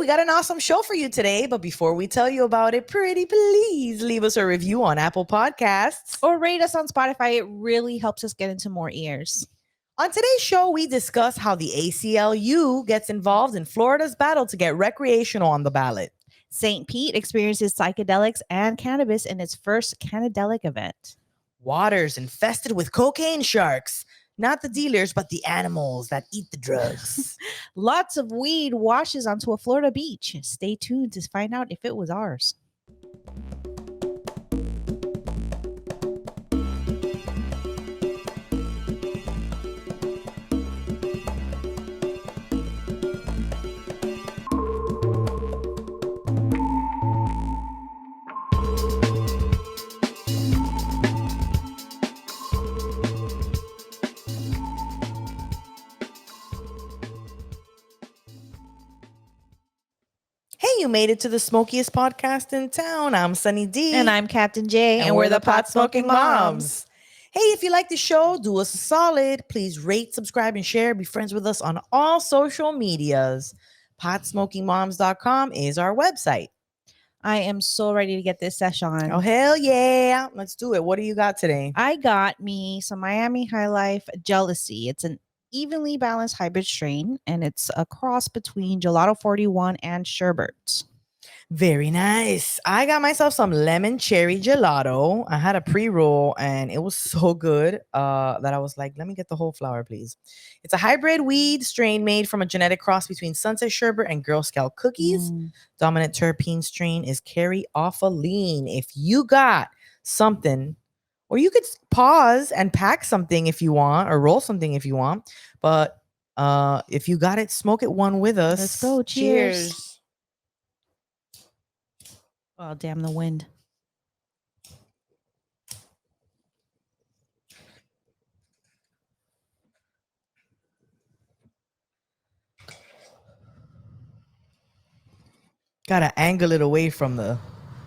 we got an awesome show for you today. But before we tell you about it, pretty please leave us a review on Apple Podcasts. Or rate us on Spotify. It really helps us get into more ears. On today's show, we discuss how the ACLU gets involved in Florida's battle to get recreational on the ballot. St. Pete experiences psychedelics and cannabis in its first Cannadelic event. Waters infested with cocaine sharks. Not the dealers, but the animals that eat the drugs. Lots of weed washes onto a Florida beach. Stay tuned to find out if it was ours. Hey, you made it to the smokiest podcast in town. I'm Sunny D. And I'm Captain J. And we're the Pot Smoking Moms. Hey, if you like the show, do us a solid. Please rate, subscribe, and share. Be friends with us on all social medias. PotSmokingMoms.com is our website. I am so ready to get this session. Oh, hell yeah. Let's do it. What do you got today? I got me some Miami High Life Jealousy. It's an evenly balanced hybrid strain, and it's a cross between Gelato 41 and Sherbert. Very nice. I got myself some lemon cherry gelato. I had a pre-roll and it was so good that I was like, let me get the whole flower, please. It's a hybrid weed strain made from a genetic cross between Sunset Sherbet and Girl Scout cookies. Dominant terpene strain is caryophyllene. If you got something, or you could pause and pack something if you want, or roll something if you want. But if you got it, smoke it one with us. Let's go. Cheers. Oh, damn the wind. Gotta angle it away from the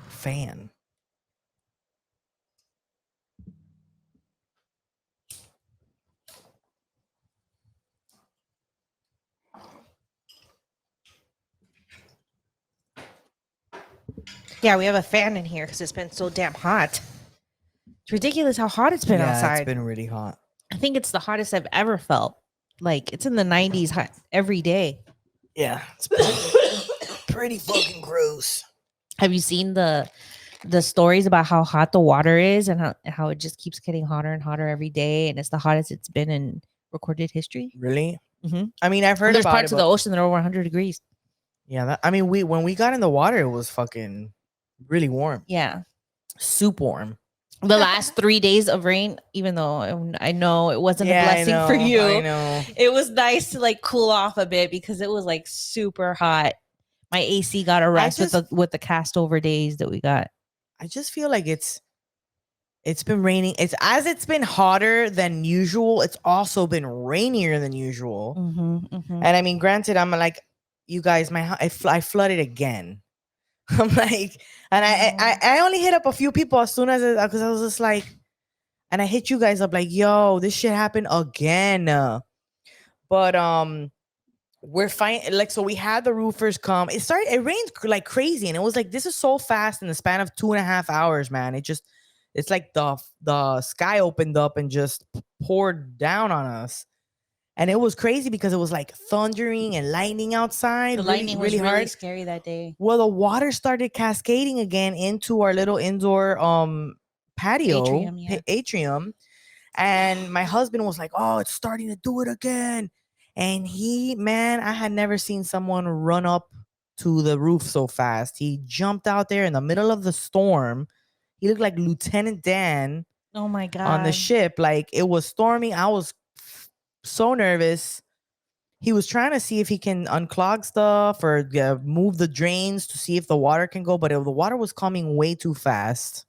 fan. Yeah, we have a fan in here because it's been so damn hot. It's ridiculous how hot it's been outside. It's been really hot. I think it's the hottest I've ever felt. Like, it's in the 90s hot every day. Yeah, it's pretty fucking gross. Have you seen the stories about how hot the water is and how it just keeps getting hotter and hotter every day, and it's the hottest it's been in recorded history? Really? Mm-hmm. I mean, I've heard there's about parts it, of the ocean that are over 100 degrees. Yeah, when we got in the water, it was fucking really warm. Yeah, soup warm. The last 3 days of rain, even though I know it wasn't a blessing for you, I know it was nice to like cool off a bit because it was like super hot. My AC got a rest with the cast over days that we got. I just feel like it's been raining. It's been hotter than usual. It's also been rainier than usual. And I mean, granted, I'm like, you guys, I flooded again. I'm like, and I only hit up a few people as soon as because I was just like, and I hit you guys up like, yo, this shit happened again. But we're fine. Like, so we had the roofers come. It rained like crazy, and it was like, this is so fast in the span of 2.5 hours, man. It's like the sky opened up and just poured down on us. And it was crazy because it was like thundering and lightning outside. The lightning was really hard. Scary that day. Well, the water started cascading again into our little indoor patio atrium. And my husband was like, oh, it's starting to do it again. And I had never seen someone run up to the roof so fast. He jumped out there in the middle of the storm. He looked like Lieutenant Dan. Oh my God. On the ship. Like, it was storming. I was so nervous. He was trying to see if he can unclog stuff or move the drains to see if the water can go, but the water was coming way too fast.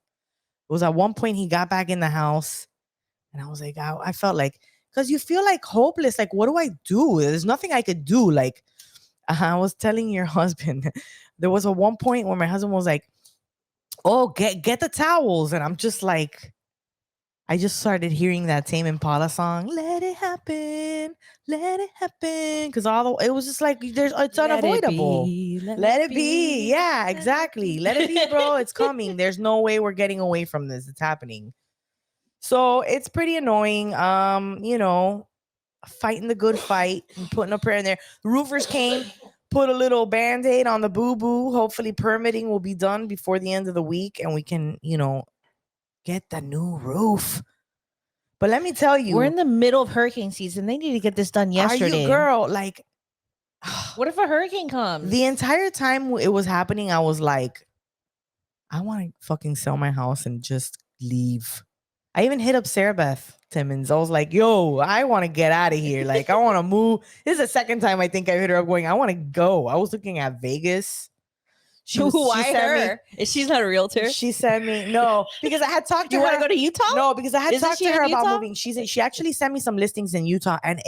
It was at one point he got back in the house, and I was like, I felt like, because you feel like hopeless. Like, what do I do? There's nothing I could do. Like, I was telling your husband, there was a one point where my husband was like, oh, get the towels, and I'm just like, I just started hearing that Tame Impala song, "Let It Happen, Let It Happen," because it was just like it's unavoidable. Let it be. Yeah, exactly. Let it be, bro. It's coming. There's no way we're getting away from this. It's happening. So it's pretty annoying. Fighting the good fight and putting a prayer in there. The roofers came, put a little band-aid on the boo-boo. Hopefully permitting will be done before the end of the week and we can, get the new roof. But let me tell you, we're in the middle of hurricane season. They need to get this done yesterday. Are you, girl? Like, what if a hurricane comes? The entire time it was happening, I was like, I want to fucking sell my house and just leave. I even hit up Sarah Beth Timmons. I was like, yo, I want to get out of here. Like, I want to move. This is the second time I think I hit her up going, I want to go. I was looking at Vegas. Why her? She's not a realtor. She sent me because I had talked to her. You want to go to Utah? No, because I had talked to her about moving. She actually sent me some listings in Utah, and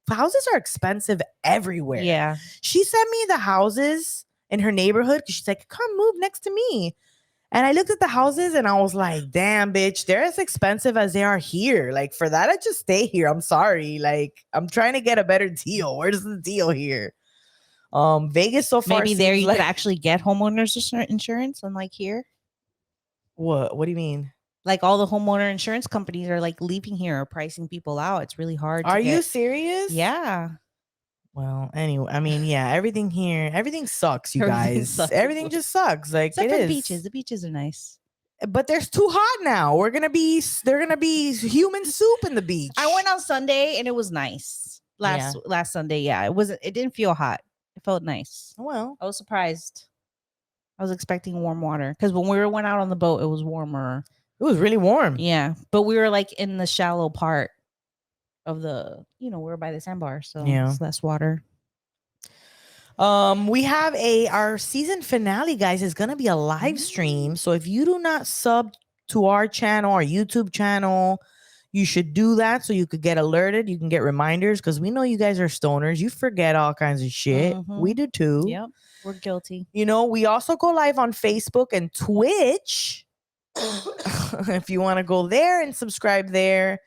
houses are expensive everywhere. Yeah. She sent me the houses in her neighborhood because she's like, come move next to me. And I looked at the houses and I was like, damn, bitch, they're as expensive as they are here. Like, for that, I just stay here. I'm sorry. Like, I'm trying to get a better deal. Where's the deal here? Vegas so far. Maybe there you could actually get homeowners insurance, unlike here. What do you mean? Like, all the homeowner insurance companies are like leaving here or pricing people out. It's really hard. Are you serious? Yeah. Well, anyway, I mean, yeah, everything sucks, you guys. Everything just sucks. Like, except for the beaches. The beaches are nice. But there's too hot now. They're gonna be human soup in the beach. I went on Sunday and it was nice. Last Sunday, yeah. It didn't feel hot. It felt nice. Well, I was surprised. I was expecting warm water because when we went out on the boat, it was warmer. It was really warm. Yeah, but we were like in the shallow part of the, we were by the sandbar, so it's less water. We have our season finale, guys, is gonna be a live stream. So if you do not sub to our channel, our YouTube channel, you should do that so you could get alerted. You can get reminders because we know you guys are stoners. You forget all kinds of shit. We do too. Yep, we're guilty. We also go live on Facebook and Twitch. If you want to go there and subscribe there,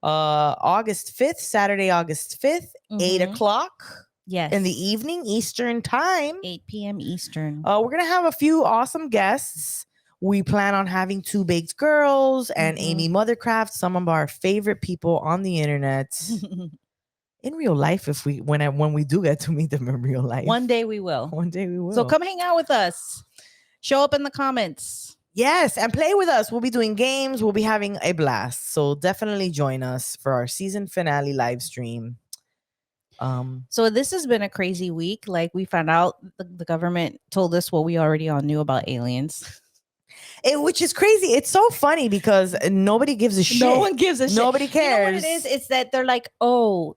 August 5th, Saturday, August 5th, 8 o'clock. Yes. In the evening, Eastern time. 8 p.m. Eastern. We're going to have a few awesome guests. We plan on having Two Baked Girls and Amy Mothercraft, some of our favorite people on the internet. In real life, when we do get to meet them in real life. One day we will. One day we will. So come hang out with us. Show up in the comments. Yes, and play with us. We'll be doing games. We'll be having a blast. So definitely join us for our season finale live stream. So this has been a crazy week. Like, we found out the government told us what we already all knew about aliens. Which is crazy. It's so funny because nobody gives a shit. No one gives a shit. Nobody cares. You know what it is? It's that they're like,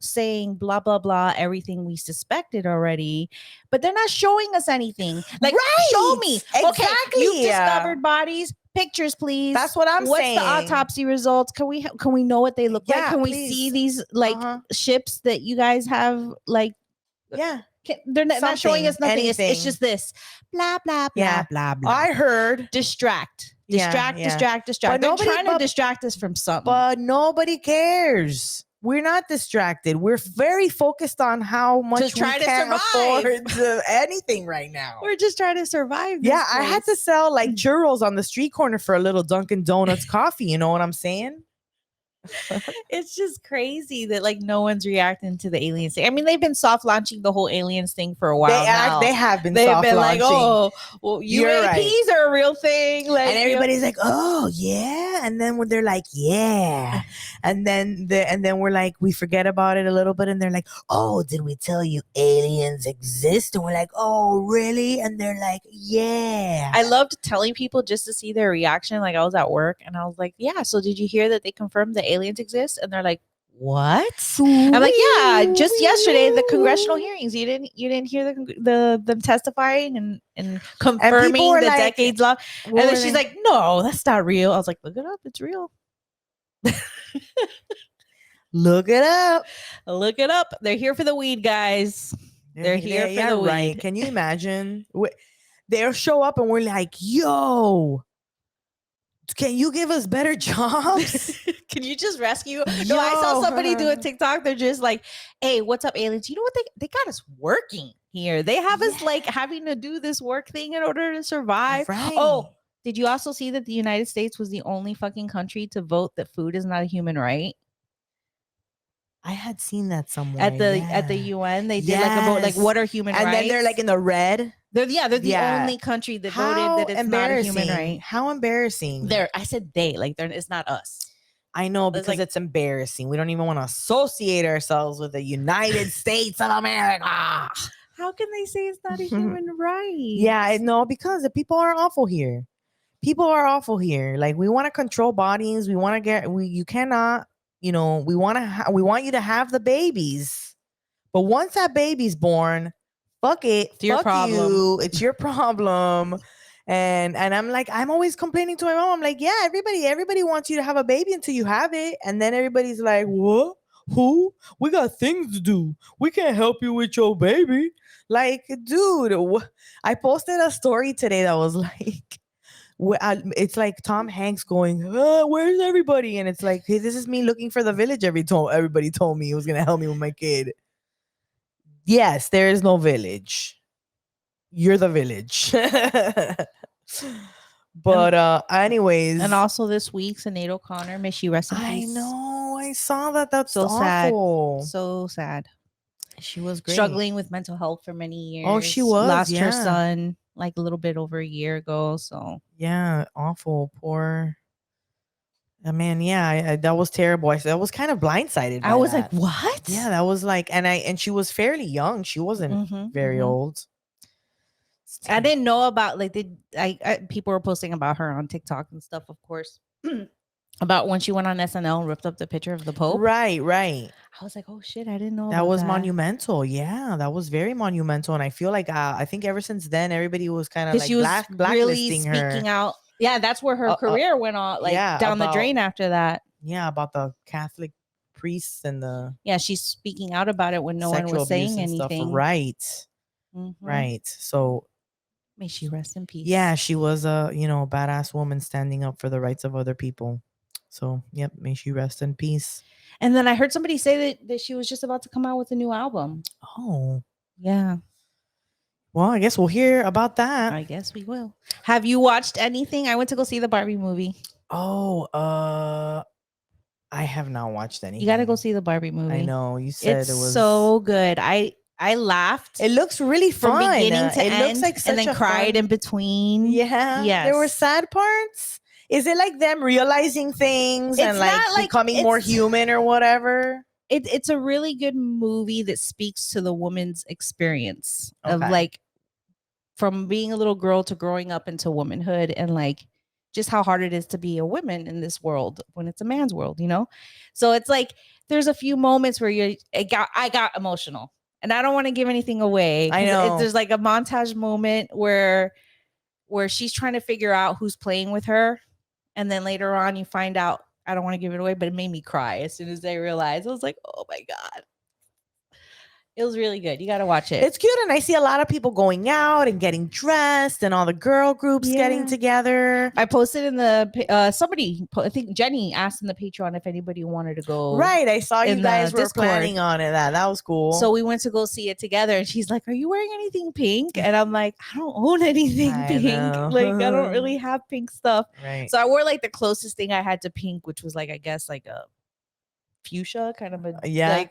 saying blah, blah, blah, everything we suspected already, but they're not showing us anything. Like, show me. Exactly. Okay, you've discovered bodies. Pictures, please. That's what I'm saying. What's the autopsy results? Can we know what they look like? Can we see these ships that you guys have? Like, they're not showing us nothing. It's just this blah blah blah blah blah. I heard distract. Distract. But they're trying to distract us from something. But nobody cares. We're not distracted. We're very focused on how much we can afford anything right now. We're just trying to survive. I had to sell like churros on the street corner for a little Dunkin' Donuts coffee. You know what I'm saying? It's just crazy that like no one's reacting to the aliens thing. I mean, they've been soft launching the whole aliens thing for a while now. They have been soft launching. Like, well, UAPs are a real thing. Like, and everybody's like, oh yeah. And then when they're like, yeah. And then we're like, we forget about it a little bit. And they're like, oh, did we tell you aliens exist? And we're like, oh, really? And they're like, yeah. I loved telling people just to see their reaction. Like, I was at work and I was like, yeah. So did you hear that they confirmed the aliens exist? And they're like, what? I'm like, yeah, just yesterday the congressional hearings. You didn't hear them testifying and confirming the decades long. And then she's like, no, that's not real. I was like, look it up, it's real. Look it up. Look it up. They're here for the weed, guys. They're here for the weed. Right. Can you imagine? They'll show up and we're like, yo, Can you give us better jobs? Can you just rescue? No, I saw somebody do a TikTok. They're just like, hey, what's up, aliens? You know what? They got us working here. They have us like having to do this work thing in order to survive. Right. Oh, did you also see that the United States was the only fucking country to vote that food is not a human right? I had seen that somewhere. At the UN, they did like a vote, like what are human rights? And then they're like in the red. They're the only country that voted that it's not a human right. How embarrassing. I said they, like it's not us. I know, because it's embarrassing. We don't even want to associate ourselves with the United States of America. How can they say it's not a human right? Yeah, no, because the people are awful here. People are awful here. Like, we want to control bodies. We want to you cannot, we want you to have the babies. But once that baby's born, fuck it. It's your problem. It's your problem. And I'm like, I'm always complaining to my mom. I'm like, yeah, everybody wants you to have a baby until you have it. And then everybody's like, what? Who? We got things to do. We can't help you with your baby. Like, dude, I posted a story today that was like, it's like Tom Hanks going, where's everybody? And it's like, hey, this is me looking for the village. Everybody told me he was going to help me with my kid. Yes, there is no village. You're the village. But anyways. And also this week, Sinead O'Connor, may she rest in peace. I know. I saw that. That's so awful. Sad. So sad. She was great. Struggling with mental health for many years. Oh, she was. Lost her son like a little bit over a year ago. So yeah, awful. Poor. I mean, yeah, that was terrible. I was kind of blindsided. I was like, what? Yeah, that was like, and she was fairly young. She wasn't very old. I didn't know about like people were posting about her on TikTok and stuff, of course. About when she went on SNL and ripped up the picture of the Pope. Right. I was like, oh shit, I didn't know that was monumental. Yeah, that was very monumental. And I feel like I think ever since then, everybody was kind of like she was blacklisting really speaking out. Yeah, that's where her career went on, like down the drain after that. Yeah, about the Catholic priests and the she's speaking out about it when no one was saying anything. Stuff. Right. Right. So may she rest in peace. Yeah, she was a badass woman standing up for the rights of other people. So, yep, may she rest in peace. And then I heard somebody say that she was just about to come out with a new album. Oh. Yeah. Well, I guess we'll hear about that. I guess we will. Have you watched anything? I went to go see the Barbie movie. Oh, I have not watched anything. You got to go see the Barbie movie. I know. You said it was so good. I laughed. It looks really fun. From beginning to end. Looks like such and then cried in between. Yeah. Yes. There were sad parts. Is it like them realizing things and like becoming more human or whatever? It's a really good movie that speaks to the woman's experience of like from being a little girl to growing up into womanhood and like just how hard it is to be a woman in this world when it's a man's world, So it's like there's a few moments where I got emotional. And I don't want to give anything away. I know. There's like a montage moment where she's trying to figure out who's playing with her. And then later on, you find out, I don't want to give it away, but it made me cry as soon as I realized. I was like, oh my God. It was really good. You got to watch it. It's cute. And I see a lot of people going out and getting dressed and all the girl groups getting together. I posted in the, somebody, I think Jenny asked in the Patreon if anybody wanted to go. Right. I saw you guys were planning on it. That was cool. So we went to go see it together. And she's like, are you wearing anything pink? And I'm like, I don't own anything pink. Like, I don't really have pink stuff. Right. So I wore like the closest thing I had to pink, which was like, I guess like a fuchsia kind of like I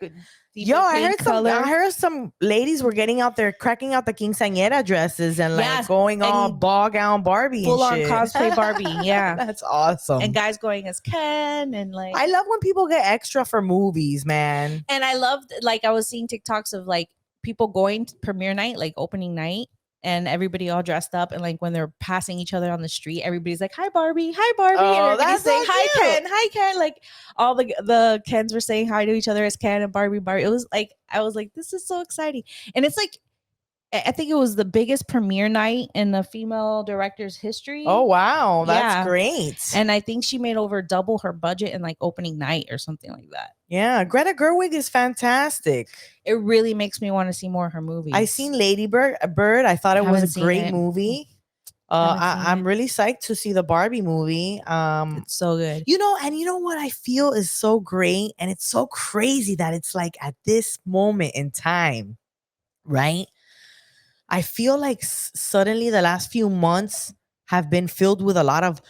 heard some ladies were getting out there cracking out the quinceañera dresses and like going all ball gown Barbie full and on shit. cosplay Barbie. Yeah. That's awesome. And guys going as Ken and like I love when people get extra for movies, man. And I loved like I was seeing TikToks of like people going to premiere night, like opening night, and everybody all dressed up, and like when they're passing each other on the street, everybody's like, hi Barbie, hi Barbie. Oh, and everybody's saying so hi Ken, hi Ken. Like all the Kens were saying hi to each other as Ken and Barbie. It was like I was like, this is so exciting. And it's like I think it was the biggest premiere night in the female director's history. Oh wow, that's great. And I think she made over double her budget in like opening night or something like that. Yeah, Greta Gerwig is fantastic. It really makes me want to see more of her movies. I seen Lady Bird. I thought it was a great movie. I'm really psyched to see the Barbie movie. It's so good. You know what I feel is so great, and it's so crazy that it's like at this moment in time, right? I feel like suddenly the last few months have been filled with a lot of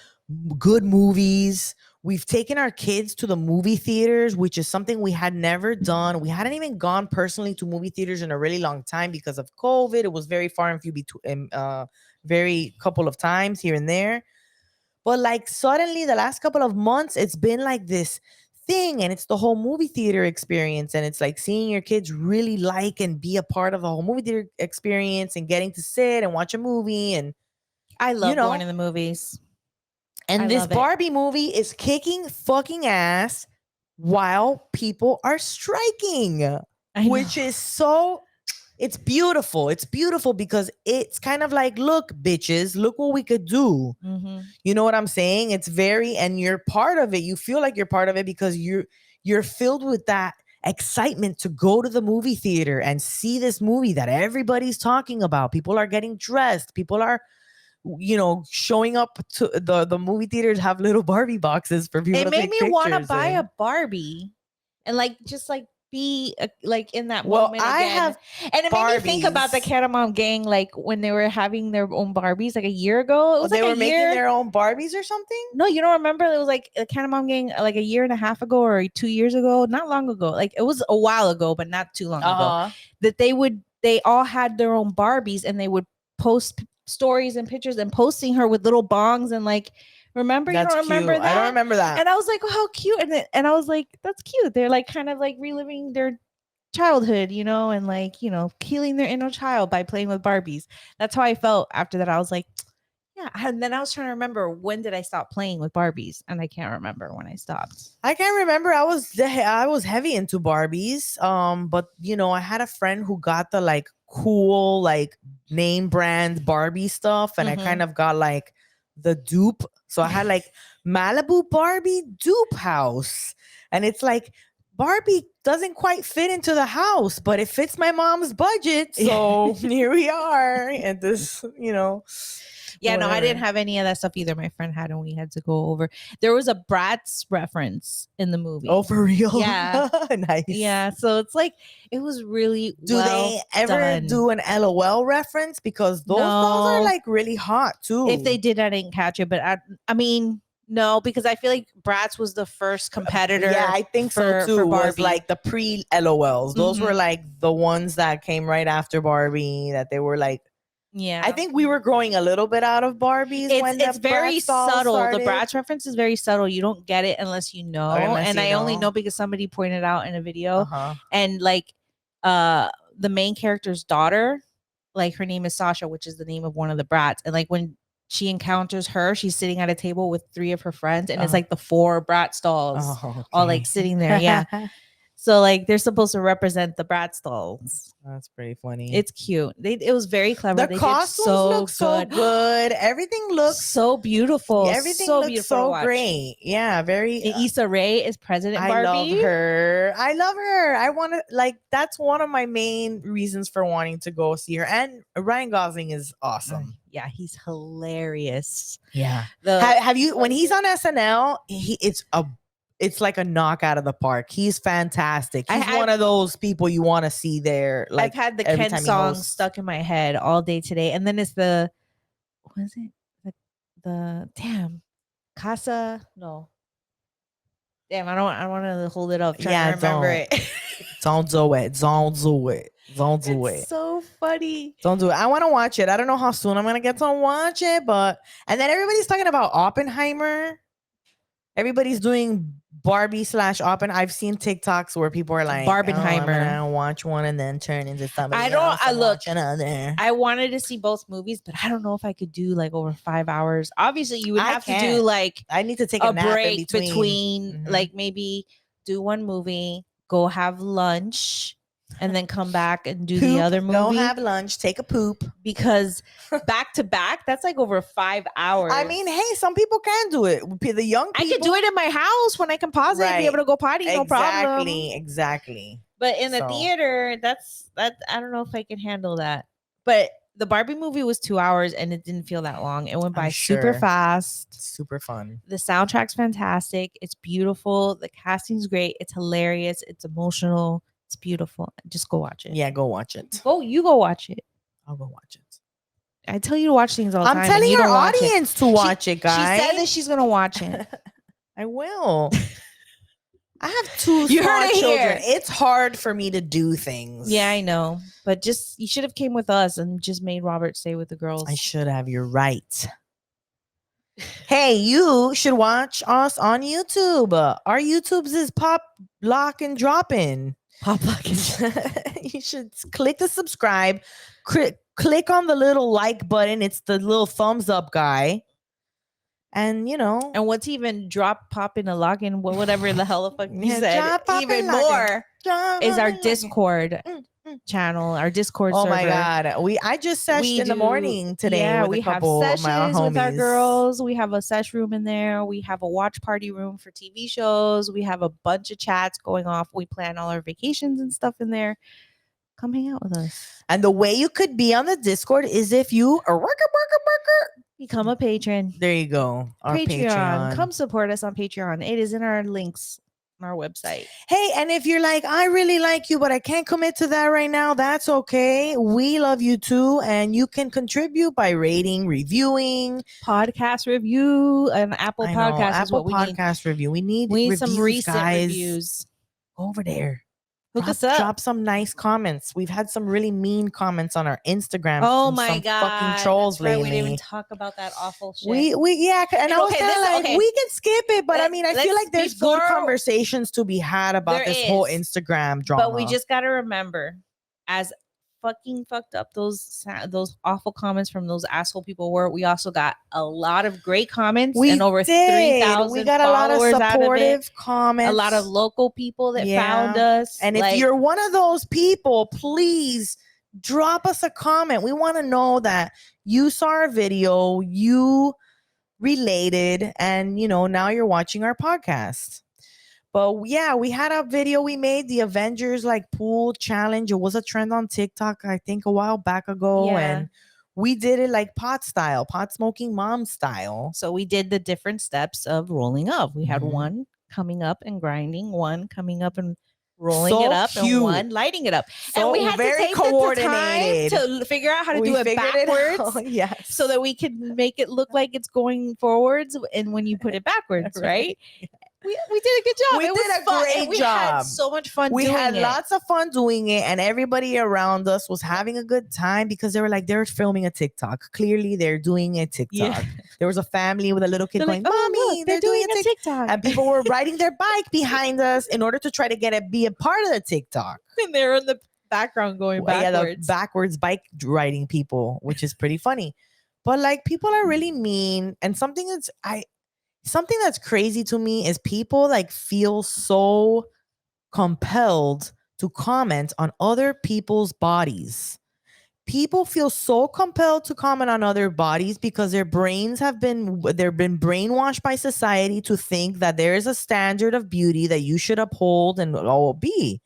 good movies. We've taken our kids to the movie theaters, which is something we had never done. We hadn't even gone personally to movie theaters in a really long time because of COVID. It was very far and few between, very couple of times here and there. But like suddenly the last couple of months, it's been like this thing, and it's the whole movie theater experience. And it's like seeing your kids really like and be a part of the whole movie theater experience and getting to sit and watch a movie. And I love going to the movies. And this Barbie movie is kicking fucking ass while people are striking, which is so, it's beautiful. It's beautiful because it's kind of like, look, bitches, look what we could do. Mm-hmm. You know what I'm saying? It's very, and you're part of it. You feel like you're part of it because you're filled with that excitement to go to the movie theater and see this movie that everybody's talking about. People are getting dressed. People are, showing up to the movie theaters, have little Barbie boxes for people to take pictures. It made me want to buy a Barbie and just be like in that moment again. And it made me think about the Catamount gang, like when they were having their own Barbies like a year ago. It was they were making their own Barbies or something? No, you don't remember? It was like a Catamount gang like a year and a half ago or 2 years ago, not long ago. Like it was a while ago, but not too long ago. That they all had their own Barbies and they would post stories and pictures and posting her with little bongs and like, remember? That's you don't remember cute. that? I don't remember that. And I was like, oh, how cute. And I was like, that's cute. They're like kind of like reliving their childhood, and like, healing their inner child by playing with Barbies. That's how I felt after that. I was like, yeah. And then I was trying to remember, when did I stop playing with Barbies? And I can't remember when I stopped. I can't remember. I was heavy into Barbies. But I had a friend who got the like cool like name brand Barbie stuff, and I kind of got like the dupe. So I had like Malibu Barbie dupe house, and it's like Barbie doesn't quite fit into the house, but it fits my mom's budget. So here we are, and this, Yeah, whatever. No, I didn't have any of that stuff either. My friend had, and we had to go over. There was a Bratz reference in the movie. Oh, for real? Yeah. Nice. Yeah, so it's like, it was really they ever do an LOL reference? Because those are like really hot too. If they did, I didn't catch it. But I mean, no, because I feel like Bratz was the first competitor. Yeah, I think so too. For Barbie. Was like the pre-LOLs. Those were like the ones that came right after Barbie, that they were like, yeah, I think we were growing a little bit out of Barbies. It's very subtle. The Bratz reference is very subtle. You don't get it unless you know. I only know because somebody pointed out in a video. And like the main character's daughter, like her name is Sasha, which is the name of one of the Bratz. And like when she encounters her, she's sitting at a table with 3 of her friends, and it's like the 4 Bratz dolls all like sitting there. Yeah. So like they're supposed to represent the Bratz dolls. That's pretty funny. It's cute. It was very clever. The costumes look so good. Everything looks so beautiful. Everything looks so great. Yeah, very. Issa Rae is President Barbie. I love her. I want to that's one of my main reasons for wanting to go see her. And Ryan Gosling is awesome. Yeah, he's hilarious. Yeah. Have you, when he's on SNL, it's like a knock out of the park. He's fantastic. He's one of those people you want to see there. Like, I've had the Ken song stuck in my head all day today. And then it's the, what is it? The damn Casa. No. Damn, I don't want to hold it up. Trying to remember it. Don't do it. Don't do it. Don't do it. It's so funny. Don't do it. I want to watch it. I don't know how soon I'm going to get to watch it, and then everybody's talking about Oppenheimer. Everybody's doing Barbie / Oppenheimer. I've seen TikToks where people are like, Barbenheimer. I'm gonna watch one and then turn into something. Watch another. I wanted to see both movies, but I don't know if I could do like over 5 hours. Obviously, you would have to do like, I need to take a nap break between like maybe do one movie, go have lunch, and then come back and do the other movie. Go have lunch, take a poop. Because back to back, that's like over 5 hours. I mean, hey, some people can do it. The young people. I can do it in my house when I can pause it and be able to go potty, no problem. Exactly. But in the theater, I don't know if I can handle that. But the Barbie movie was 2 hours and it didn't feel that long. It went by super sure. fast. Super fun. The soundtrack's fantastic. It's beautiful. The casting's great. It's hilarious. It's emotional. It's beautiful. Just go watch it. Yeah, go watch it. You go watch it. I'll go watch it. I tell you to watch things all the time. I'm telling our audience to watch it, guys. She said that she's gonna watch it. I will. I have 2 You small heard it children. here. It's hard for me to do things. Yeah, I know. But just you should have came with us and just made Robert stay with the girls. I should have. You're right. Hey, you should watch us on YouTube. Our YouTube's is Pop, Lock, and Droppin'. Pop, Lock, and You should click the subscribe. Click on the little like button. It's the little thumbs up guy. And and what's even drop, pop, in a login, whatever the hell the fuck you said, drop, pop, even and more login. is our Discord channel, our Discord server. Oh my god, I just sessioned in the morning today. Yeah, with we a couple have of my sessions with our homies. girls. We have a sesh room in there. We have a watch party room for TV shows. We have a bunch of chats going off. We plan all our vacations and stuff in there. Come hang out with us. And the way you could be on the Discord is if you become a patron. There you go. Our Patreon. Come support us on Patreon. It is in our links on our website. Hey, and if you're like, I really like you, but I can't commit to that right now, that's okay. We love you too. And you can contribute by rating, reviewing. Podcast review and Apple Podcasts is what we need. Podcast review. We need some recent reviews. Go over there. Hook us up. Drop some nice comments. We've had some really mean comments on our Instagram. Oh my some god, fucking trolls lately. We didn't even talk about that awful shit. We and I was like, we can skip it, but I mean, I feel like there's good conversations to be had about this whole Instagram drama. But we just got to remember, as fucking fucked up those awful comments from those asshole people were, we also got a lot of great comments and over 3,000 we got a lot of supportive comments, a lot of local people that found us. And if you're one of those people, please drop us a comment. We want to know that you saw our video, you related, and now you're watching our podcast. But yeah, we had a video we made, the Avengers pool challenge. It was a trend on TikTok, I think a while back ago. Yeah. And we did it pot smoking mom style. So we did the different steps of rolling up. We had one coming up and grinding, one coming up and rolling it up, and one lighting it up. So and we had very to take coordinated. the time to figure out how to do it backwards. Yes. So that we could make it look like it's going forwards, and when you put it backwards, right? We did a good job. We did a great job. We had so much fun doing it. We had lots of fun doing it, and everybody around us was having a good time because they were they're filming a TikTok. Clearly, they're doing a TikTok. Yeah. There was a family with a little kid going, Mommy, look, they're doing a TikTok. And people were riding their bike behind us in order to try to be a part of the TikTok. And they're in the background going backwards. Yeah, the backwards bike riding people, which is pretty funny. But people are really mean, and something that's crazy to me is people feel so compelled to comment on other people's bodies. People feel so compelled to comment on other bodies because their brains they've been brainwashed by society to think that there is a standard of beauty that you should uphold and all be.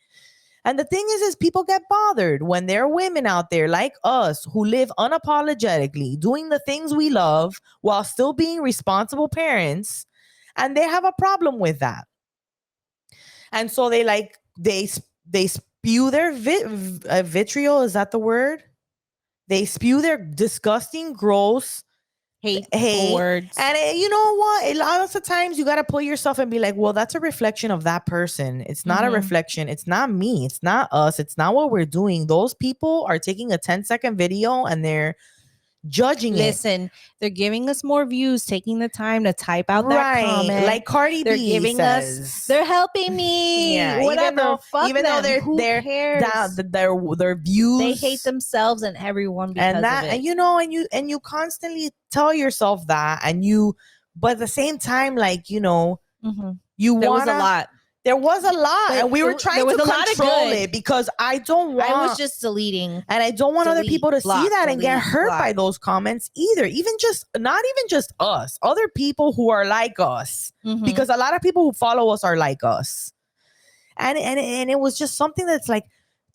And the thing is people get bothered when there are women out there like us who live unapologetically doing the things we love while still being responsible parents, and they have a problem with that. And so they spew their vitriol. Is that the word? They spew their disgusting, gross, hate words. And you know what? A lot of the times you got to put yourself and be like, well, that's a reflection of that person. It's not a reflection. It's not me. It's not us. It's not what we're doing. Those people are taking a 10-second video and they're judging Listen, they're giving us more views, taking the time to type out that comment. Like Cardi they're B giving says. they're helping me. Yeah, whatever. Even though they're cares? Their views. They hate themselves and everyone because of it. And you constantly tell yourself that, but at the same time, you was a lot. There was a lot, but and we were trying to control it because I was just deleting, and I don't want other people to see that and get hurt by those comments either. Not even just us, other people who are like us, because a lot of people who follow us are like us, and it was just something that's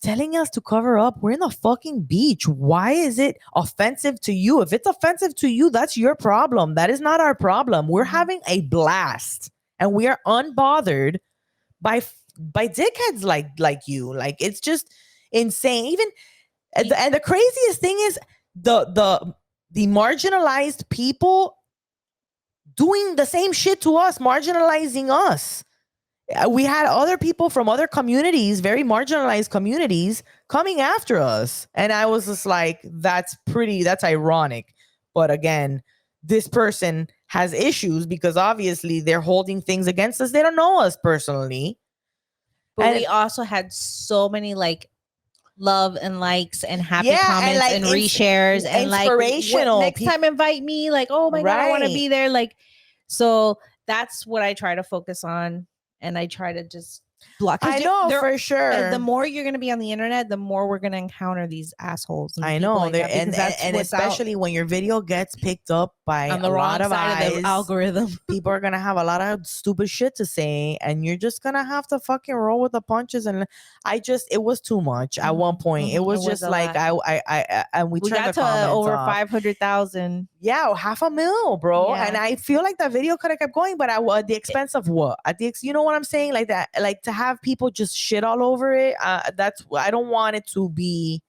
telling us to cover up. We're in the fucking beach. Why is it offensive to you? If it's offensive to you, that's your problem. That is not our problem. We're having a blast and we are unbothered by dickheads like you. Like, it's just insane. Even and the craziest thing is the marginalized people doing the same shit to us, marginalizing us. We had other people from other communities, very marginalized communities, coming after us. And I was just like, that's ironic. But again, this person has issues because obviously they're holding things against us. They don't know us personally. But we also had so many like love and likes and happy comments and reshares and inspirational. Next time invite me. Like, oh my God, I want to be there. Like, so that's what I try to focus on. And I try to just block. I know for sure. The more you're going to be on the internet, the more we're going to encounter these assholes. And I know. like and especially when your video gets picked up by on the wrong side of the algorithm, people are going to have a lot of stupid shit to say. And you're just going to have to fucking roll with the punches. And it was too much at one point. It was just like, and we turned got to over 500,000. Yeah, 500,000, bro. Yeah. And I feel like that video could have kept going, but at the expense of what? You know what I'm saying? Like that, like to have people just shit all over it. I don't want it to be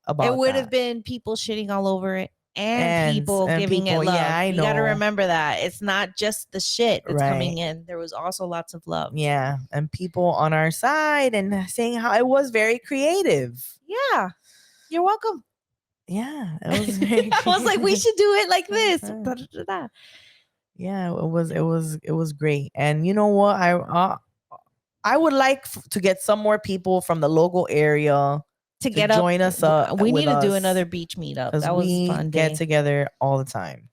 about. It would have been people shitting all over it and people giving it love. Yeah, I know. You got to remember that it's not just the shit that's coming in. There was also lots of love. Yeah, and people on our side and saying how it was very creative. Yeah, you're welcome. Yeah, it was very I was like, we should do it like this. Yeah, it was great. And you know what? I would like to get some more people from the local area to join us up. We need to do another beach meetup. That was a fun day. Get together all the time.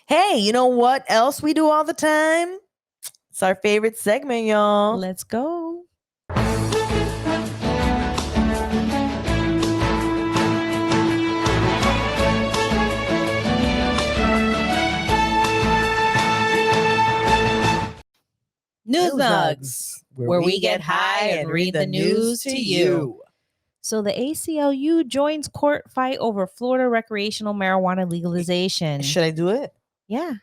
Hey, you know what else we do all the time? It's our favorite segment, y'all. Let's go. News Nugs, where we get high and read the news to you. So the ACLU joins court fight over Florida recreational marijuana legalization. Should I do it? Yeah.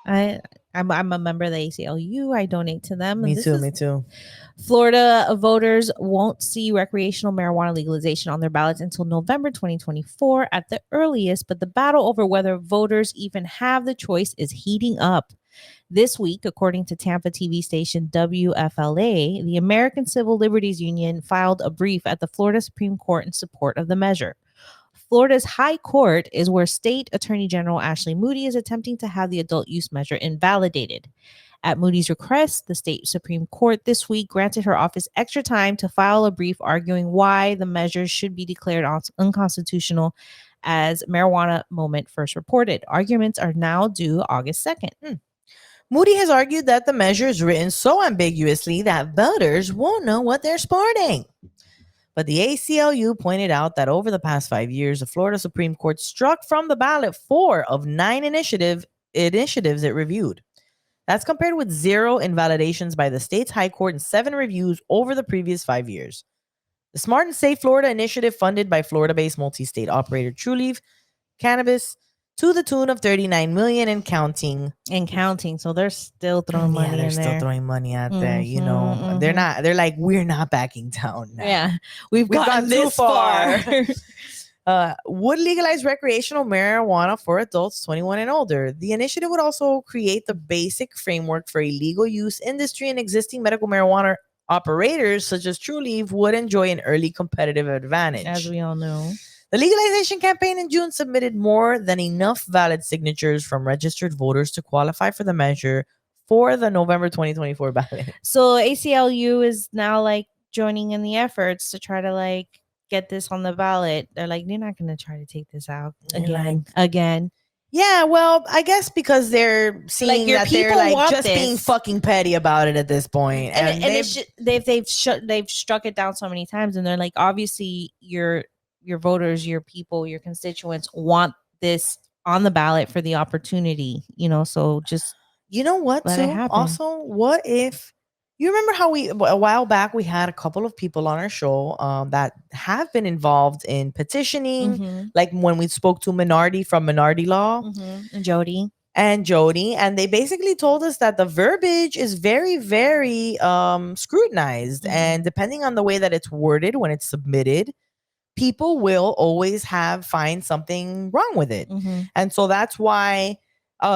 I'm a member of the ACLU. I donate to them. Me too. Florida voters won't see recreational marijuana legalization on their ballots until November 2024 at the earliest, but the battle over whether voters even have the choice is heating up. This week, according to Tampa TV station WFLA, the American Civil Liberties Union filed a brief at the Florida Supreme Court in support of the measure. Florida's High Court is where State Attorney General Ashley Moody is attempting to have the adult use measure invalidated. At Moody's request, the state Supreme Court this week granted her office extra time to file a brief arguing why the measures should be declared unconstitutional as marijuana moment first reported. Arguments are now due August 2nd. Moody has argued that the measure is written so ambiguously that voters won't know what they're sporting. But the ACLU pointed out that over the past 5 years, the Florida Supreme Court struck from the ballot 4 of 9 initiatives it reviewed. That's compared with 0 invalidations by the state's high court and 7 reviews over the previous 5 years. The Smart and Safe Florida initiative, funded by Florida-based multi-state operator TruLeaf Cannabis, to the tune of $39 million and counting. So they're still throwing money in there. They're still throwing money out there. You know, they're like, we're not backing down now. Yeah, we've gone this far. Would legalize recreational marijuana for adults 21 and older. The initiative would also create the basic framework for a legal use industry, and existing medical marijuana operators such as TruLeaf would enjoy an early competitive advantage. As we all know. The legalization campaign in June submitted more than enough valid signatures from registered voters to qualify for the measure for the November 2024 ballot. So ACLU is now like joining in the efforts to try to like get this on the ballot. They're like, they're not going to try to take this out again. Yeah, well, I guess because they're seeing like that they're like just being fucking petty about it at this point, and they've struck it down so many times, and they're like, obviously your voters, your people, your constituents want this on the ballot for the opportunity, you know. So just what? Too? Also, what if You remember how a while back we had a couple of people on our show that have been involved in petitioning, like when we spoke to Minority from Minority Law And Jody. And they basically told us that the verbiage is very, very scrutinized, and depending on the way that it's worded when it's submitted, people will always find something wrong with it. And so that's why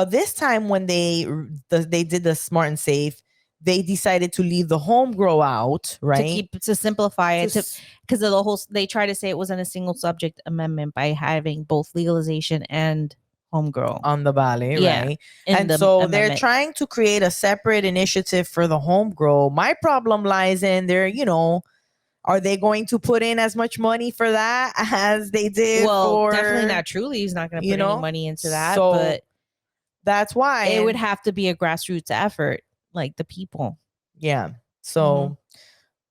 this time when they did the smart and safe, they decided to leave the home grow out, right? To simplify it, because of the whole, they try to say it wasn't a single subject amendment by having both legalization and home grow on the ballot, right? And so they're trying to create a separate initiative for the home grow. My problem lies in there, are they going to put in as much money for that as they did for... definitely not. Truly, he's not going to put any money into that. So but that's why it would have to be a grassroots effort, like the people. Yeah. So,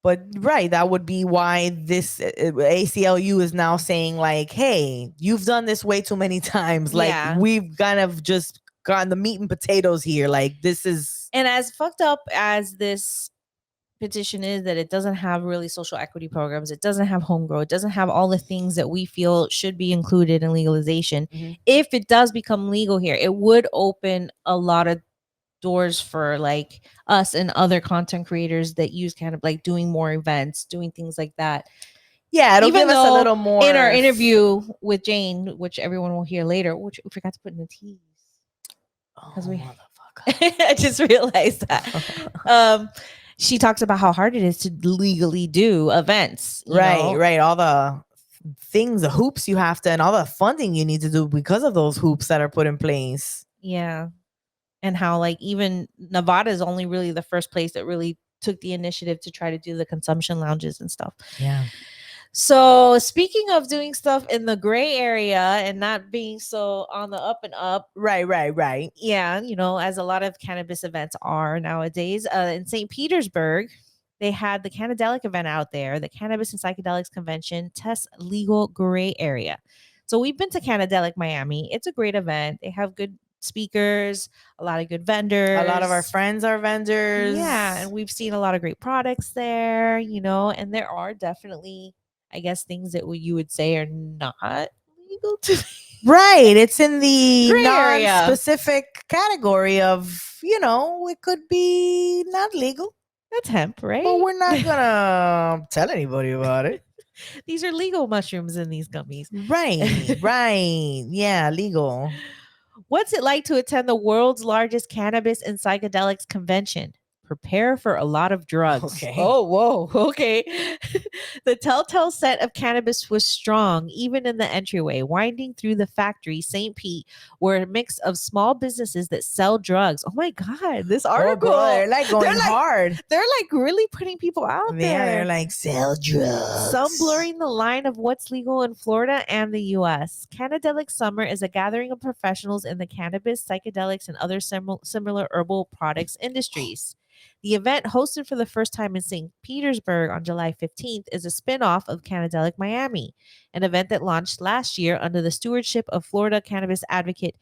but right, that would be why this ACLU is now saying like, hey, you've done this way too many times. Like we've kind of just gotten the meat and potatoes here. Like this is... And as fucked up as this petition is, that it doesn't have really social equity programs, it doesn't have home grow, it doesn't have all the things that we feel should be included in legalization. If it does become legal here, it would open a lot of doors for like us and other content creators that use kind of like doing more events, doing things like that. Yeah, it'll give us a little more. In our interview with Jane, which everyone will hear later, which we forgot to put in the teas. I just realized that. She talks about how hard it is to legally do events. Right. All the things, the hoops you have to, and all the funding you need to do because of those hoops that are put in place. Yeah. And how like even Nevada is only really the first place that really took the initiative to try to do the consumption lounges and stuff. Yeah. So speaking of doing stuff in the gray area and not being so on the up and up. Right. Yeah. As a lot of cannabis events are nowadays, in St. Petersburg, they had the Cannadelic event out there, the Cannabis and Psychedelics Convention tests legal gray area. So we've been to Cannadelic Miami. It's a great event. They have good speakers, a lot of good vendors. A lot of our friends are vendors. Yeah. And we've seen a lot of great products there, and there are definitely, I guess, things that you would say are not legal to Right. It's in the non-specific category of, it could be not legal. That's hemp, right? But we're not gonna tell anybody about it. These are legal mushrooms in these gummies. Right. Yeah, legal. What's it like to attend the world's largest cannabis and psychedelics convention? Prepare for a lot of drugs. Okay. Oh, whoa. Okay. The telltale scent of cannabis was strong, even in the entryway, winding through the factory, St. Pete, were a mix of small businesses that sell drugs. Oh my God, this article. Oh, they're like going hard. They're like really putting people out there. Yeah, they're like, sell drugs. Some blurring the line of what's legal in Florida and the U.S. Cannadelic Summer is a gathering of professionals in the cannabis, psychedelics, and other similar herbal products industries. The event, hosted for the first time in St. Petersburg on July 15th, is a spin-off of Cannadelic Miami, an event that launched last year under the stewardship of Florida cannabis advocate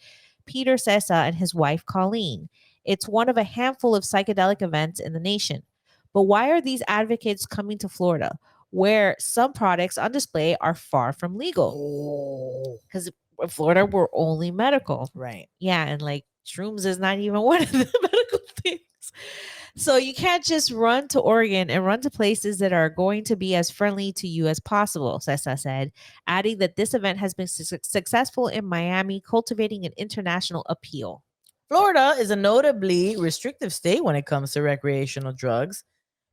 Peter Sessa and his wife Colleen. It's one of a handful of psychedelic events in the nation. But why are these advocates coming to Florida, where some products on display are far from legal? Because in Florida, we're only medical. Right. Yeah, and like shrooms is not even one of the medical things. So you can't just run to Oregon and run to places that are going to be as friendly to you as possible, Sessa said, adding that this event has been successful in Miami, cultivating an international appeal. Florida is a notably restrictive state when it comes to recreational drugs.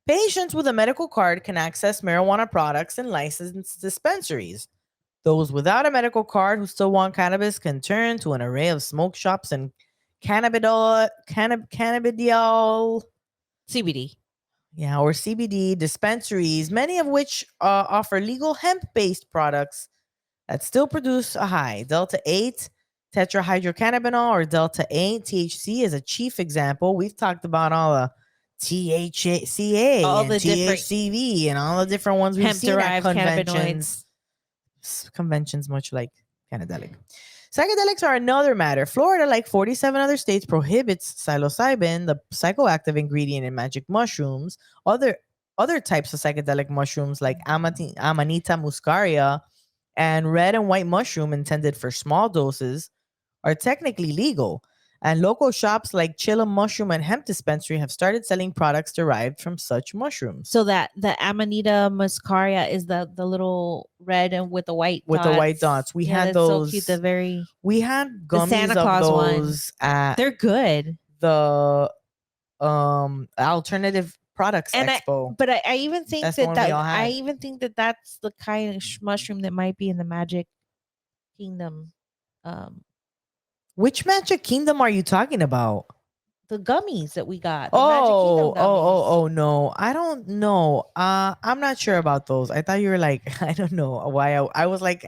Patients with a medical card can access marijuana products in licensed dispensaries. Those without a medical card who still want cannabis can turn to an array of smoke shops and cannabidiol CBD. Yeah, or CBD dispensaries, many of which offer legal hemp-based products that still produce a high. Delta 8 tetrahydrocannabinol or Delta 8 THC is a chief example. We've talked about all the THCA all and the THCV and all the different ones we've seen at conventions. cannabinoids. Conventions much like Cannadelic. Psychedelics are another matter. Florida, like 47 other states, prohibits psilocybin, the psychoactive ingredient in magic mushrooms. Other types of psychedelic mushrooms like Amanita muscaria and red and white mushroom intended for small doses are technically legal. And local shops like Chilla Mushroom and Hemp Dispensary have started selling products derived from such mushrooms. So that the Amanita muscaria is the little red and with the white with dots. the white dots. We had that's those. So cute. The very we had the gummies Santa of Claus those at they're good. the Alternative Products Expo. But I even think That's the one we all had. I even think that's the kind of mushroom that might be in the Magic Kingdom. Which Magic Kingdom are you talking about? The gummies that we got. The Magic Kingdom gummies. Oh no. I don't know. I'm not sure about those. I thought you were like, I don't know why I was like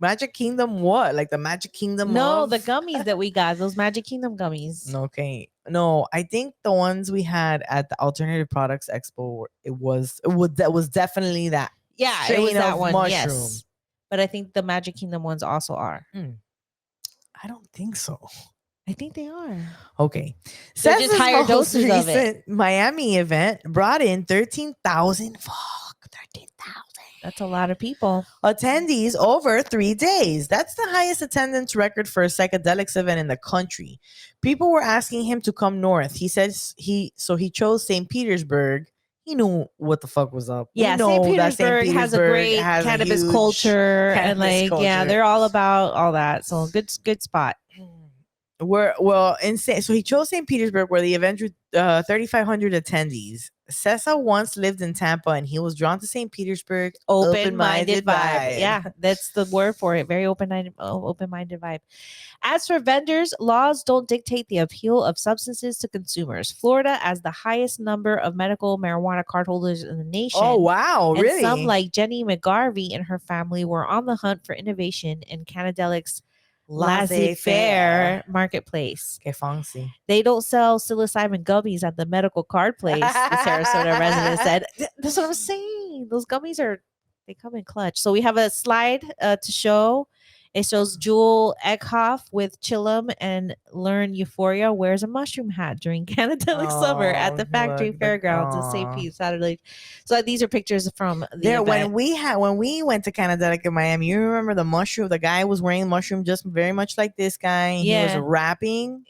Magic Kingdom what? Like the Magic Kingdom No, of? the gummies that we got, those Magic Kingdom gummies. Okay. No, I think the ones we had at the Alternative Products Expo, that was definitely that. Yeah, it was that one. Mushroom. Yes. But I think the Magic Kingdom ones also are. I don't think so. I think they are. Okay. They're just higher doses of it. Miami event brought in 13,000. Fuck, 13,000. That's a lot of people. Attendees over 3 days. That's the highest attendance record for a psychedelics event in the country. People were asking him to come north. He says he chose St. Petersburg. He knew what the fuck was up. Yeah, St. Petersburg has a great cannabis culture, and yeah, they're all about all that. So good spot. So he chose St. Petersburg, where the event drew 3,500 attendees. Sessa once lived in Tampa, and he was drawn to St. Petersburg. Open-minded vibe. Yeah, that's the word for it. Very open-minded vibe. As for vendors, laws don't dictate the appeal of substances to consumers. Florida has the highest number of medical marijuana cardholders in the nation. Oh, wow. And really? Some, like Jenny McGarvey and her family, were on the hunt for innovation in Cannadelic's laissez-faire marketplace. Que fancy. They don't sell psilocybin gummies at the medical card place, the Sarasota resident said. That's what I'm saying. Those gummies they come in clutch. So we have a slide to show. It shows Jewel Eckhoff with Chillum and Learn Euphoria wears a mushroom hat during Cannadelic summer at the factory fairgrounds in St. Pete Saturday. So these are pictures from the event. When we went to Cannadelic in Miami, you remember the mushroom? The guy was wearing mushroom just very much like this guy. And he was rapping.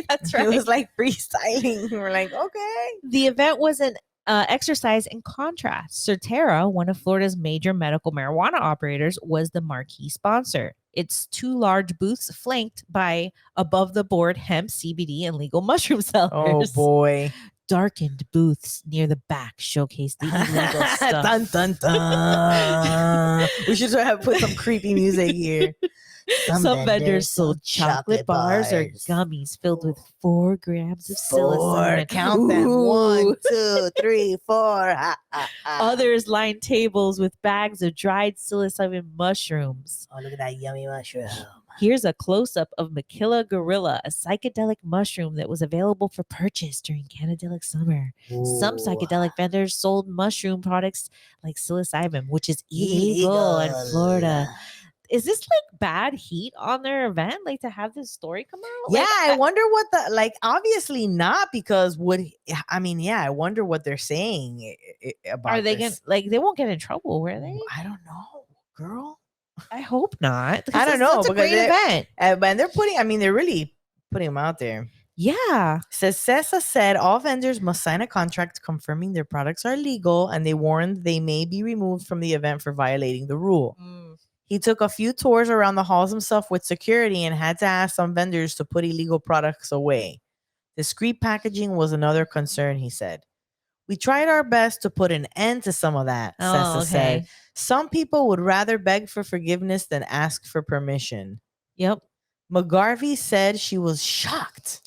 That's right. It was like freestyling. We were like, okay. The event was an exercise in contrast. Certera, one of Florida's major medical marijuana operators, was the marquee sponsor. Its 2 large booths flanked by above-the-board hemp, CBD, and legal mushroom sellers. Oh, boy. Darkened booths near the back showcased the illegal stuff. Dun, dun, dun. We should put some creepy music here. Some vendors sold chocolate bars or gummies filled with 4 grams of psilocybin. Count them. 1, 2, 3, 4. Others lined tables with bags of dried psilocybin mushrooms. Oh, look at that yummy mushroom. Here's a close-up of Maquila Gorilla, a psychedelic mushroom that was available for purchase during Cannadelic summer. Ooh. Some psychedelic vendors sold mushroom products like psilocybin, which is illegal in Florida. Is this like bad heat on their event? Like to have this story come out? Yeah, I wonder what obviously not, because I wonder what they're saying about. Are they going they won't get in trouble, were they? I don't know, girl. I hope not. I don't know. It's a great event. And they're really putting them out there. Yeah. Cessa said all vendors must sign a contract confirming their products are legal, and they warned they may be removed from the event for violating the rule. He took a few tours around the halls himself with security and had to ask some vendors to put illegal products away. Discreet packaging was another concern, he said. We tried our best to put an end to some of that, Cessa said. Some people would rather beg for forgiveness than ask for permission. Yep. McGarvey said she was shocked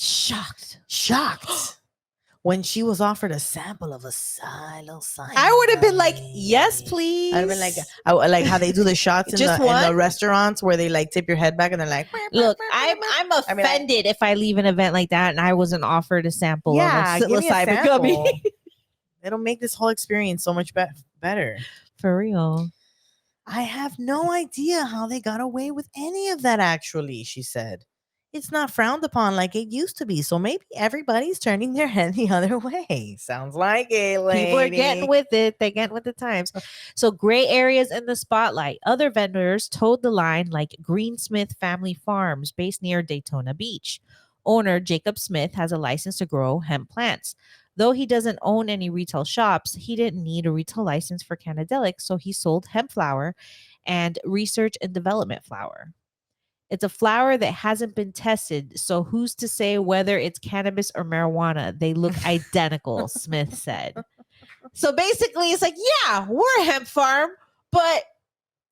when she was offered a sample of a psilocybin. I would have been like, yes, please. I'd have been like how they do the shots in the restaurants where they like tip your head back and they're like, look, I'm offended if I leave an event like that and I wasn't offered a sample of a psilocybin gummy. It'll make this whole experience so much better. For real. I have no idea how they got away with any of that, actually, she said. It's not frowned upon like it used to be, so maybe everybody's turning their head the other way. Sounds like it, People are getting lady. with it. They get with the times. So gray areas in the spotlight. Other vendors towed the line like Greensmith Family Farms based near Daytona Beach. Owner Jacob Smith has a license to grow hemp plants. Though he doesn't own any retail shops, he didn't need a retail license for Cannadelic, so he sold hemp flower and research and development flower. It's a flower that hasn't been tested, so who's to say whether it's cannabis or marijuana? They look identical, Smith said. So basically, it's like, yeah, we're a hemp farm, but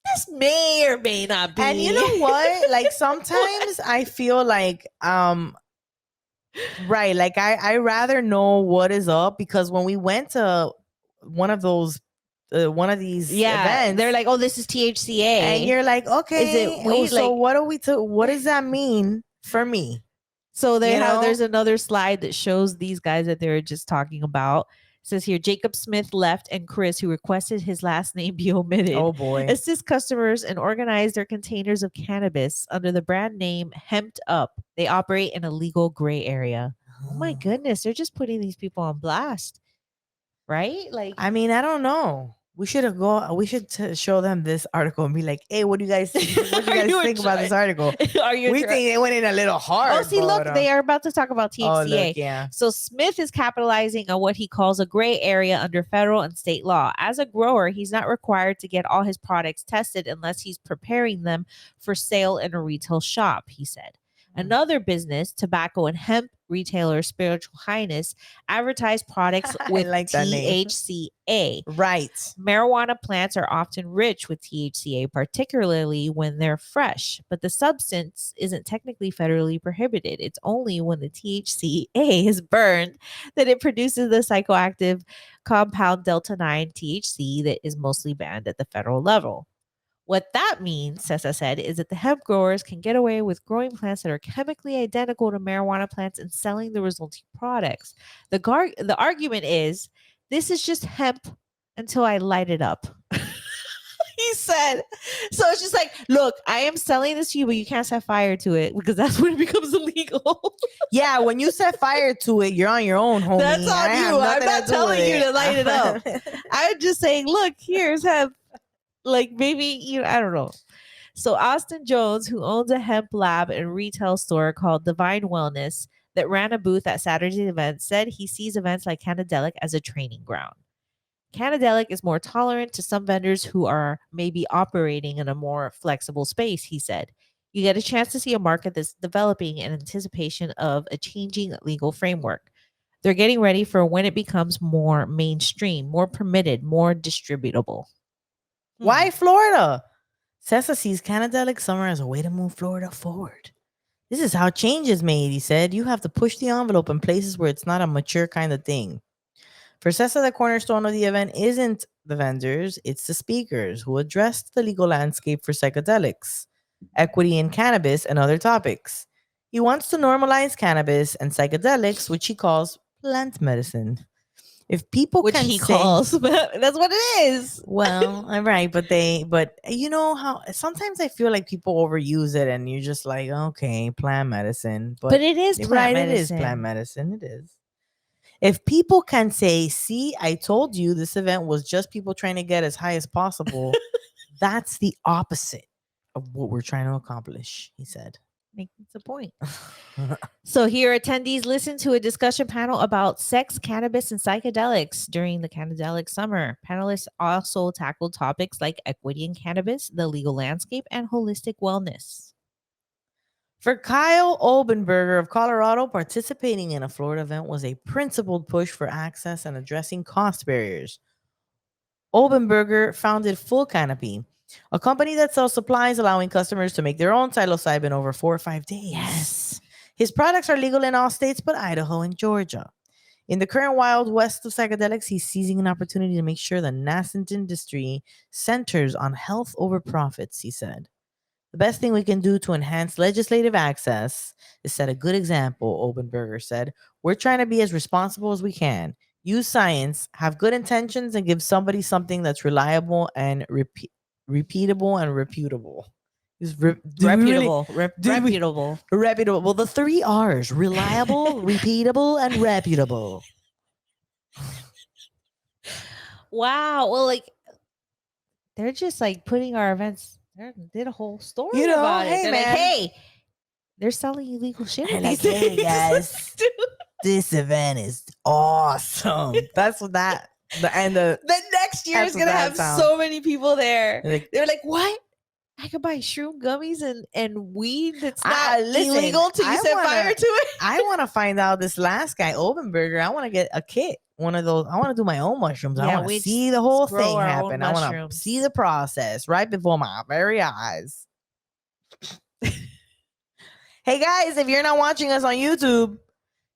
this may or may not be. And you know what? Like sometimes I feel like right, like I rather know what is up, because when we went to one of those one of these events, they're like, oh, this is THCA. and you're like, okay, Is it weed? so Like, what are we to what does that mean for me? so they You have, know? there's another slide that shows these guys that they were just talking about. It says here, Jacob Smith left and Chris, who requested his last name be omitted, Oh boy. assist customers and organize their containers of cannabis under the brand name Hemped Up. They operate in a legal gray area. Oh my goodness, they're just putting these people on blast, right? Like, I mean, I don't know. We should show them this article and be like, "Hey, what do you guys what do you Are guys you think about this enjoying- article?" are you We enjoying- think they went in a little hard. Oh, see, look, they are about to talk about THCA. Oh, look, yeah. So Smith is capitalizing on what he calls a gray area under federal and state law. As a grower, he's not required to get all his products tested unless he's preparing them for sale in a retail shop, he said. Another business, tobacco and hemp retailer Spiritual Highness, advertised products I with like that name. THCA. Right. Marijuana plants are often rich with THCA, particularly when they're fresh, but the substance isn't technically federally prohibited. It's only when the THCA is burned that it produces the psychoactive compound Delta 9 THC that is mostly banned at the federal level. What that means, Sessa said, is that the hemp growers can get away with growing plants that are chemically identical to marijuana plants and selling the resulting products. The argument is this is just hemp until I light it up. He said. So it's just like, look, I am selling this to you, but you can't set fire to it because that's when it becomes illegal. Yeah, when you set fire to it, you're on your own, homie. That's on I have you. I'm nothing not to do telling with you it. to light it up. I'm just saying, look, here's hemp. Like maybe, I don't know. So Austin Jones, who owns a hemp lab and retail store called Divine Wellness that ran a booth at Saturday's event, said he sees events like Cannadelic as a training ground. Cannadelic is more tolerant to some vendors who are maybe operating in a more flexible space, he said. You get a chance to see a market that's developing in anticipation of a changing legal framework. They're getting ready for when it becomes more mainstream, more permitted, more distributable. Why Florida? Sessa sees Cannadelic summer as a way to move Florida forward. This is how change is made, he said. You have to push the envelope in places where it's not a mature kind of thing. For Sessa, the cornerstone of the event isn't the vendors, it's the speakers who addressed the legal landscape for psychedelics, equity in cannabis, and other topics. He wants to normalize cannabis and psychedelics, which he calls plant medicine. If people Which can he say, calls, but that's what it is. well, I'm right, but you know how sometimes I feel like people overuse it, and you're just like, okay, plant medicine, But it is right, plant it is plant medicine. It is. If people can say, see, I told you this event was just people trying to get as high as possible, that's the opposite of what we're trying to accomplish, he said. Making the point. So here, attendees listened to a discussion panel about sex, cannabis, and psychedelics during the Cannadelic summer. Panelists also tackled topics like equity in cannabis, the legal landscape, and holistic wellness. For Kyle Olbenberger of Colorado, participating in a Florida event was a principled push for access and addressing cost barriers. Olbenberger founded Full Canopy, a company that sells supplies allowing customers to make their own psilocybin over 4 or 5 days. Yes. His products are legal in all states but Idaho and Georgia. In the current wild west of psychedelics, he's seizing an opportunity to make sure the nascent industry centers on health over profits, he said. The best thing we can do to enhance legislative access is set a good example, Obenberger said. We're trying to be as responsible as we can. Use science, have good intentions, and give somebody something that's reliable and repeatable and reputable. Reputable. Reputable. Well, the 3 R's: reliable, repeatable, and reputable. Wow. Well, like they're just like putting our events. They did a whole story about it. They're man. like, hey, they're selling illegal shit. They're like, hey guys, this event is awesome. That's what that. The next year is gonna have so many people there. They're like, what? I could buy shroom gummies and weed that's not illegal till you set fire to it. I want to find out this last guy, Obenberger. I want to get a kit. One of those. I want to do my own mushrooms. I want to see the whole thing happen. I want to see the process right before my very eyes. Hey guys, if you're not watching us on YouTube,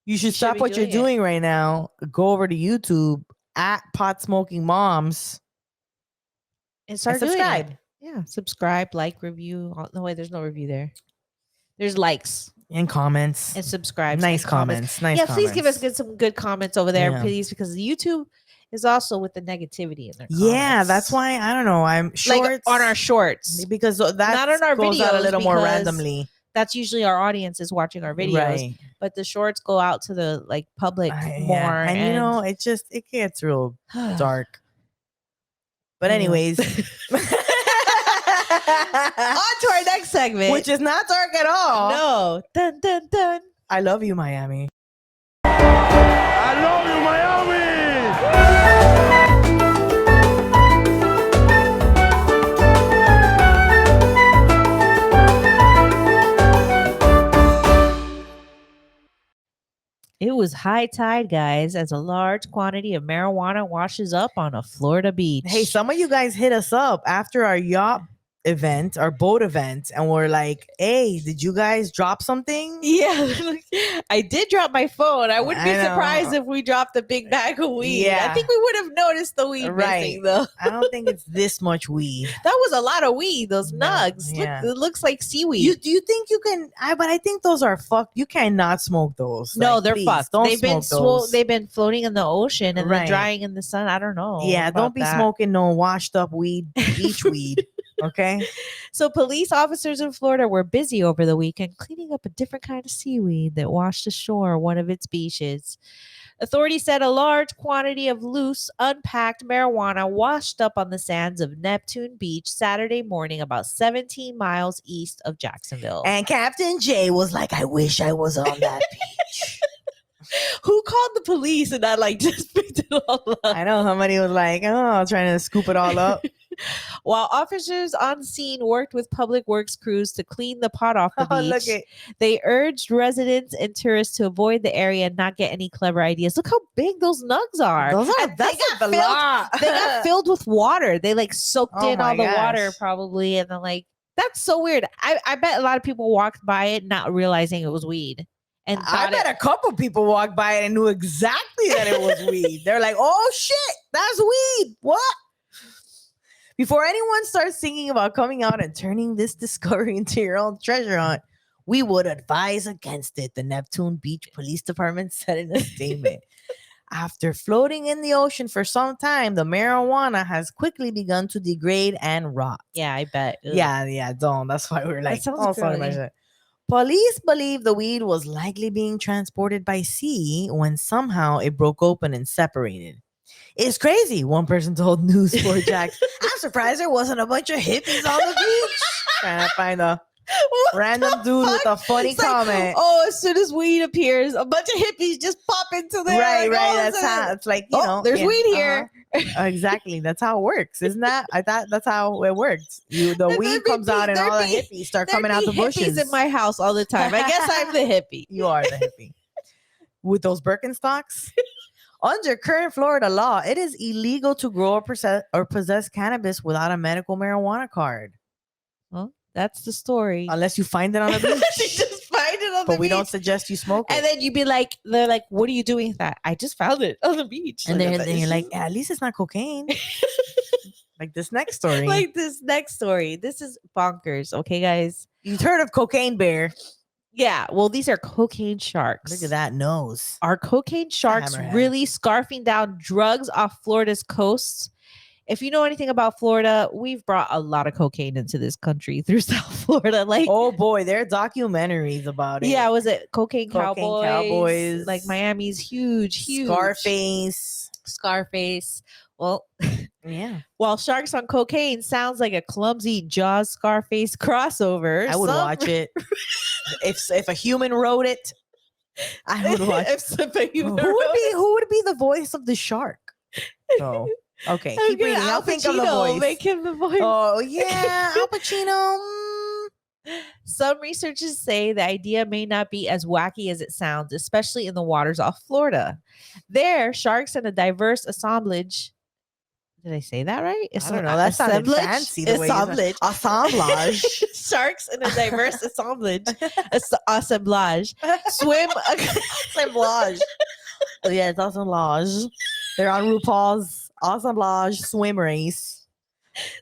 you should stop what you're doing right now. Go over to YouTube at Pot Smoking Moms and start subscribe. Yeah, subscribe, like, review. No way, there's no review there. There's likes and comments and subscribe. Nice comments. Nice. Yeah, please give us some good comments over there, please, because YouTube is also with the negativity in their comments. Yeah, that's why I don't know. I'm shorts like on our shorts because that not on our videos out a little more randomly. That's usually our audience is watching our videos, right. But the shorts go out to the like public more, and you know it gets real dark. But anyways. On to our next segment, which is not dark at all. No. Dun, dun, dun. I love you, Miami. I love you, Miami. It was high tide, guys, as a large quantity of marijuana washes up on a Florida beach. Hey, some of you guys hit us up after our yacht event, our boat event, and we're like, hey, did you guys drop something? Yeah, I did drop my phone. I wouldn't be surprised if we dropped a big bag of weed. Yeah. I think we would have noticed the weed missing, though. I don't think it's this much weed. That was a lot of weed, those nugs. Yeah. Look, it looks like seaweed. Do you think you can? But I think those are fucked. You cannot smoke those. No, like, they're fucked. They've been floating in the ocean and then drying in the sun. I don't know. Yeah, don't be smoking no washed up weed, beach weed. Okay. So police officers in Florida were busy over the weekend cleaning up a different kind of seaweed that washed ashore one of its beaches. Authorities said a large quantity of loose, unpacked marijuana washed up on the sands of Neptune Beach Saturday morning, about 17 miles east of Jacksonville. And Captain J was like, I wish I was on that beach. Who called the police and I just picked it all up? I know somebody was like, oh, trying to scoop it all up. While officers on scene worked with public works crews to clean the pot off the beach, they urged residents and tourists to avoid the area and not get any clever ideas. Look how big those nugs are. That's a lot. They got filled with water. They soaked in all the water probably. And then that's so weird. I bet a lot of people walked by it not realizing it was weed. And I bet a couple people walked by it and knew exactly that it was weed. They're like, oh shit, that's weed. What? Before anyone starts thinking about coming out and turning this discovery into your own treasure hunt, we would advise against it, the Neptune Beach Police Department said in a statement. After floating in the ocean for some time, the marijuana has quickly begun to degrade and rot. Yeah, I bet. Ugh. Yeah, don't. That's why we're like, police believe the weed was likely being transported by sea when somehow it broke open and separated. It's crazy, one person told News4 Jax. I'm surprised there wasn't a bunch of hippies on the beach. Trying to find a random dude with a funny comment. As soon as weed appears, a bunch of hippies just pop into there. Right. That's how it's like, you know. There's weed here. Exactly. That's how it works, isn't that? I thought that's how it works. The weed comes out and all the hippies start coming out the bushes. Hippies in my house all the time. I guess I'm the hippie. You are the hippie. With those Birkenstocks? Under current Florida law, it is illegal to grow or possess cannabis without a medical marijuana card. Well, that's the story. Unless you find it on the beach. Just find it on the beach. But we don't suggest you smoke it. And then you'd be like, they're like, what are you doing with that? I just found it on the beach. And then you're like, at least it's not cocaine. Like this next story. This is bonkers. Okay, guys. You've heard of cocaine bear. Yeah, well, these are cocaine sharks. Look at that nose. Are cocaine sharks really scarfing down drugs off Florida's coasts? if you know anything about Florida, we've brought a lot of cocaine into this country through South Florida. Like, oh boy, there are documentaries about it. yeah, was it Cocaine Cowboys? Like Miami's huge. Scarface. Well, yeah. While Sharks on Cocaine sounds like a clumsy Jaws Scarface crossover, I would watch it. if a human wrote it, I would watch. Who would be the voice of the shark? So okay, keep reading. I'll think of the voice. Make him the voice. Oh yeah, Al Pacino. Some researchers say the idea may not be as wacky as it sounds, especially in the waters off Florida. There, sharks and a diverse assemblage. Did I say that right? I don't know. That sounded fancy. The assemblage. Assemblage. Sharks in a diverse assemblage. Assemblage. Swim. Assemblage. Oh yeah, it's assemblage. They're on RuPaul's assemblage swim race.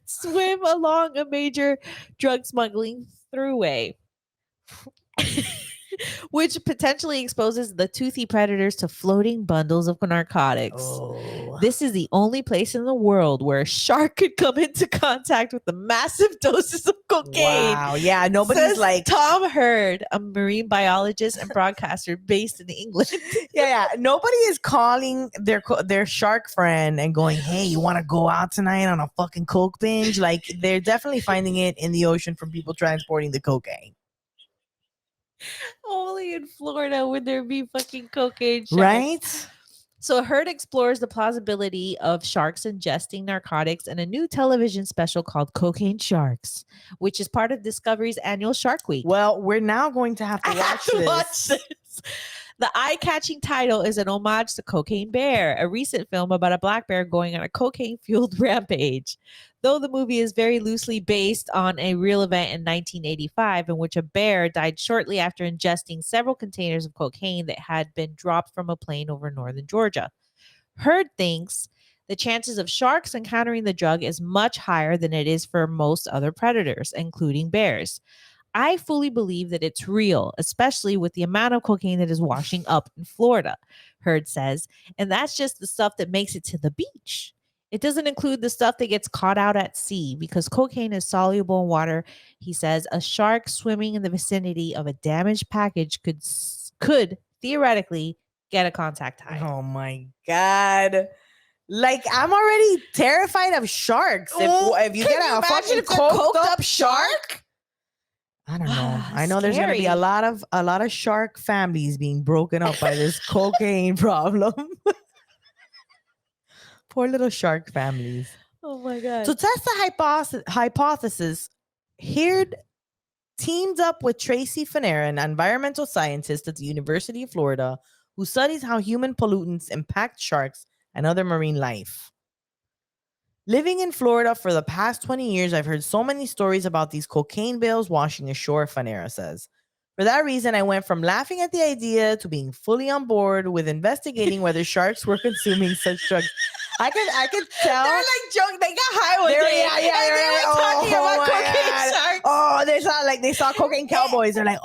Swim along a major drug smuggling throughway, which potentially exposes the toothy predators to floating bundles of narcotics. Oh. This is the only place in the world where a shark could come into contact with the massive doses of cocaine. Wow. Yeah, nobody's Says like Tom Hurd, a marine biologist and broadcaster based in England. yeah. Nobody is calling their shark friend and going, "Hey, you want to go out tonight on a fucking coke binge?" Like they're definitely finding it in the ocean from people transporting the cocaine. Only in Florida would there be fucking cocaine sharks. Right? So Hurd explores the plausibility of sharks ingesting narcotics in a new television special called Cocaine Sharks, which is part of Discovery's annual Shark Week. Well, we're now going to have to watch this. The eye-catching title is an homage to Cocaine Bear, a recent film about a black bear going on a cocaine-fueled rampage. Though the movie is very loosely based on a real event in 1985 in which a bear died shortly after ingesting several containers of cocaine that had been dropped from a plane over northern Georgia. Hurd thinks the chances of sharks encountering the drug is much higher than it is for most other predators, including bears. I fully believe that it's real, especially with the amount of cocaine that is washing up in Florida, Hurd says. And that's just the stuff that makes it to the beach. It doesn't include the stuff that gets caught out at sea because cocaine is soluble in water. He says a shark swimming in the vicinity of a damaged package could theoretically get a contact high. Oh my God. Like, I'm already terrified of sharks. If you get a fucking coked up shark. I don't know. I know there's gonna be a lot of shark families being broken up by this cocaine problem. Poor little shark families. Oh my God. To test the hypothesis, Hurd teamed up with Tracy Fanera, an environmental scientist at the University of Florida, who studies how human pollutants impact sharks and other marine life. Living in Florida for the past 20 years, I've heard so many stories about these cocaine bales washing ashore, Fanera says. For that reason, I went from laughing at the idea to being fully on board with investigating whether sharks were consuming such drugs. I could tell. They're like joking. They got high one day. Yeah. They're talking about cocaine sharks. Oh, they saw cocaine cowboys. They're like,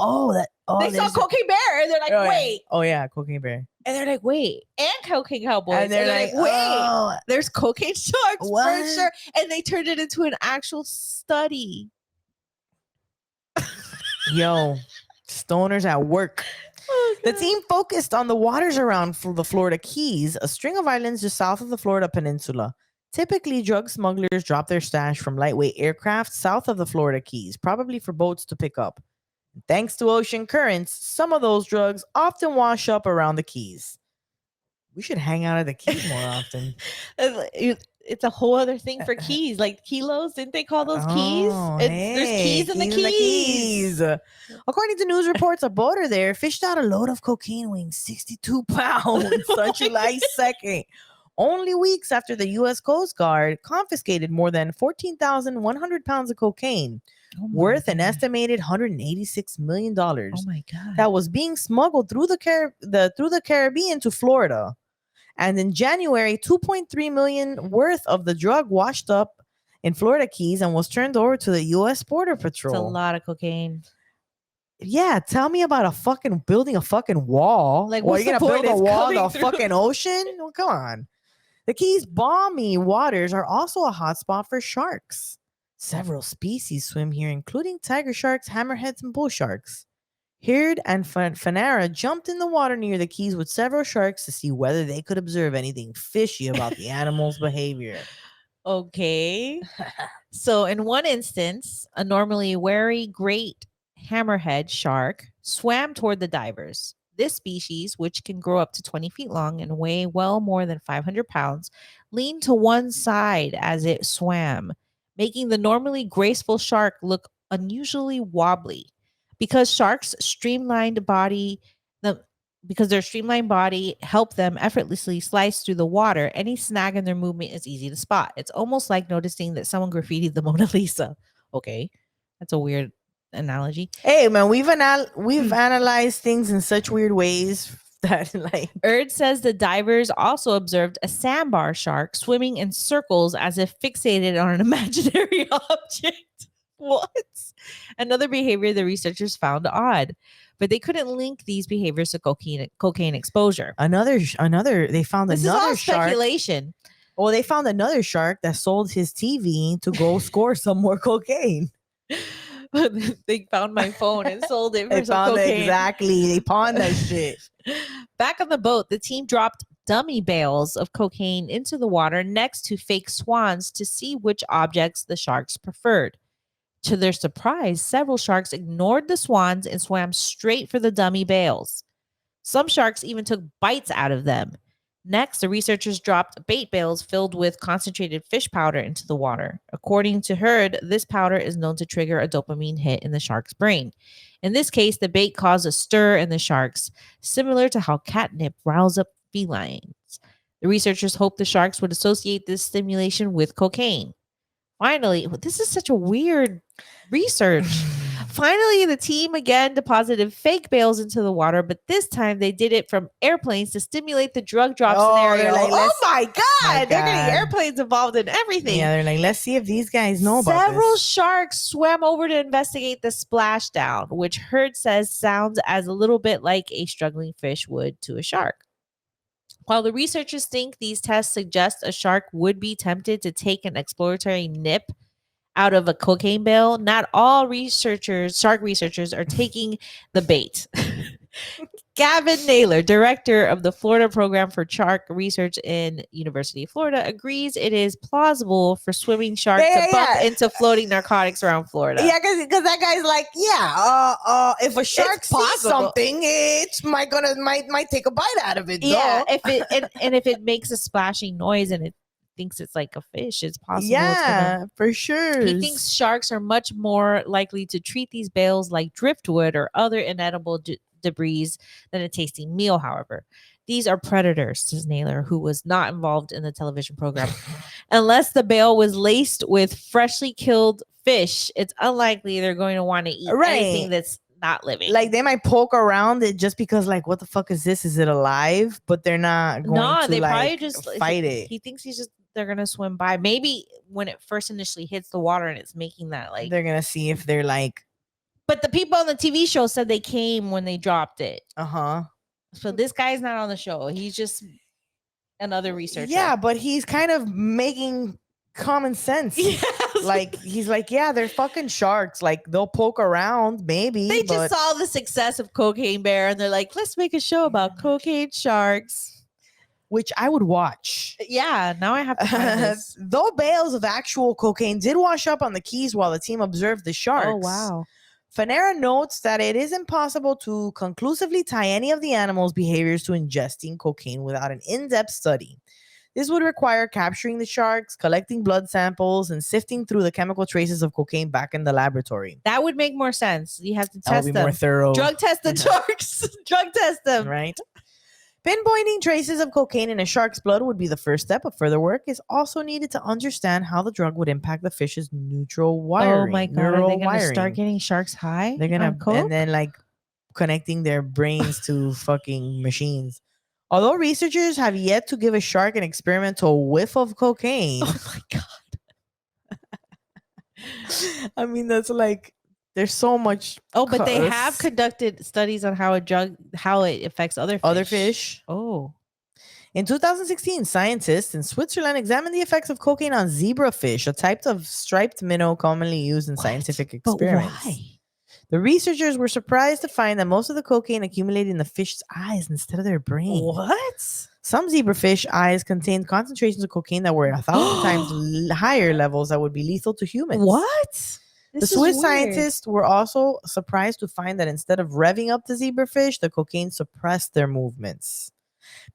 they saw Cocaine Bear. And they're like, wait. Oh yeah, Cocaine Bear. And they're like, wait. And Cocaine Cowboys. And they're like, wait. There's Cocaine Sharks what? for sure. And they turned it into an actual study. Yo, stoners at work. Oh, the team focused on the waters around the Florida Keys, a string of islands just south of the Florida Peninsula. Typically, drug smugglers drop their stash from lightweight aircraft south of the Florida Keys, probably for boats to pick up. Thanks to ocean currents, some of those drugs often wash up around the Keys. We should hang out at the Keys more often. It's a whole other thing for keys, like kilos. Didn't they call those keys? There's keys in the keys. According to news reports, a boater there fished out a load of cocaine weighing 62 pounds on July 2nd. Only weeks after the U.S. Coast Guard confiscated more than 14,100 pounds of cocaine, worth an estimated $186 million. Oh my God! That was being smuggled through the Caribbean to Florida. And in January, 2.3 million worth of the drug washed up in Florida Keys and was turned over to the U.S. Border Patrol. It's a lot of cocaine. Yeah, tell me about building a fucking wall. Like, what, are you gonna build a wall in the through? fucking ocean? Well, come on. The Keys' balmy waters are also a hotspot for sharks. Several species swim here, including tiger sharks, hammerheads, and bull sharks. Heard and Fanara jumped in the water near the Keys with several sharks to see whether they could observe anything fishy about the animal's behavior. Okay. So, in one instance, a normally wary great hammerhead shark swam toward the divers. This species, which can grow up to 20 feet long and weigh well more than 500 pounds, leaned to one side as it swam, making the normally graceful shark look unusually wobbly. Because sharks' streamlined body, the because their streamlined body help them effortlessly slice through the water, any snag in their movement is easy to spot. It's almost like noticing that someone graffitied the Mona Lisa. Okay, that's a weird analogy. Hey man, we've analyzed things in such weird ways that like Erd says the divers also observed a sandbar shark swimming in circles as if fixated on an imaginary object. What? Another behavior the researchers found odd, but they couldn't link these behaviors to cocaine exposure. they found This another is all shark. speculation. Well, they found another shark that sold his TV to go score some more cocaine. They found my phone and sold it for They some found it, cocaine. exactly. They pawned that shit. Back on the boat, the team dropped dummy bales of cocaine into the water next to fake swans to see which objects the sharks preferred. To their surprise, several sharks ignored the swans and swam straight for the dummy bales. Some sharks even took bites out of them. Next, the researchers dropped bait bales filled with concentrated fish powder into the water. According to Hurd, this powder is known to trigger a dopamine hit in the shark's brain. In this case, the bait caused a stir in the sharks, similar to how catnip riles up felines. The researchers hoped the sharks would associate this stimulation with cocaine. Finally, this is such a weird research. Finally, the team again deposited fake bales into the water, but this time they did it from airplanes to stimulate the drug drop scenario. Like, oh my God. They're getting God. airplanes involved in everything. Yeah, they're like, let's see if these guys know about Several this. sharks swam over to investigate the splashdown, which Hurd says sounds as a little bit like a struggling fish would to a shark. While the researchers think these tests suggest a shark would be tempted to take an exploratory nip out of a cocaine bale, not all shark researchers are taking the bait. Gavin Naylor, director of the Florida Program for Shark Research in University of Florida, agrees it is plausible for swimming sharks to bump into floating narcotics around Florida. Yeah, because that guy's like, if a shark sees something, it might take a bite out of it. Yeah, if it makes a splashing noise and it thinks it's like a fish, it's possible. Yeah, for sure. He thinks sharks are much more likely to treat these bales like driftwood or other inedible debris than a tasty meal. However, these are predators, says Naylor, who was not involved in the television program. Unless the bale was laced with freshly killed fish, it's unlikely they're going to want to eat anything that's not living. Like, they might poke around it just because, like, what the fuck is this? Is it alive? But they're not going to they like probably just fight it. He thinks they're gonna swim by. Maybe when it first initially hits the water and it's making that, like, they're gonna see if they're like. But the people on the TV show said they came when they dropped it. So this guy's not on the show. He's just another researcher. Yeah, but he's kind of making common sense. Yes. Like, he's like, yeah, they're fucking sharks. Like, they'll poke around, maybe. They just saw the success of Cocaine Bear and they're like, let's make a show about cocaine sharks. Which I would watch. Yeah, now I have to find this. Though bales of actual cocaine did wash up on the Keys while the team observed the sharks. Oh, wow. Fanera notes that it is impossible to conclusively tie any of the animals' behaviors to ingesting cocaine without an in-depth study. This would require capturing the sharks, collecting blood samples, and sifting through the chemical traces of cocaine back in the laboratory. That would make more sense. You have to test them. That would be more thorough. Drug test the sharks. Drug test them. Right. Pinpointing traces of cocaine in a shark's blood would be the first step, but further work is also needed to understand how the drug would impact the fish's neutral wiring. Oh my God, are they going to start getting sharks high? They're going to, and then like connecting their brains to fucking machines. Although researchers have yet to give a shark an experimental whiff of cocaine. Oh my God. I mean, that's like, there's so much. Oh, but they have conducted studies on how it affects other fish. Other fish. Oh. In 2016, scientists in Switzerland examined the effects of cocaine on zebrafish, a type of striped minnow commonly used in scientific experiments. But why? The researchers were surprised to find that most of the cocaine accumulated in the fish's eyes instead of their brain. What? Some zebrafish eyes contained concentrations of cocaine that were 1,000 times higher levels that would be lethal to humans. What? The Swiss scientists were also surprised to find that instead of revving up the zebrafish, the cocaine suppressed their movements.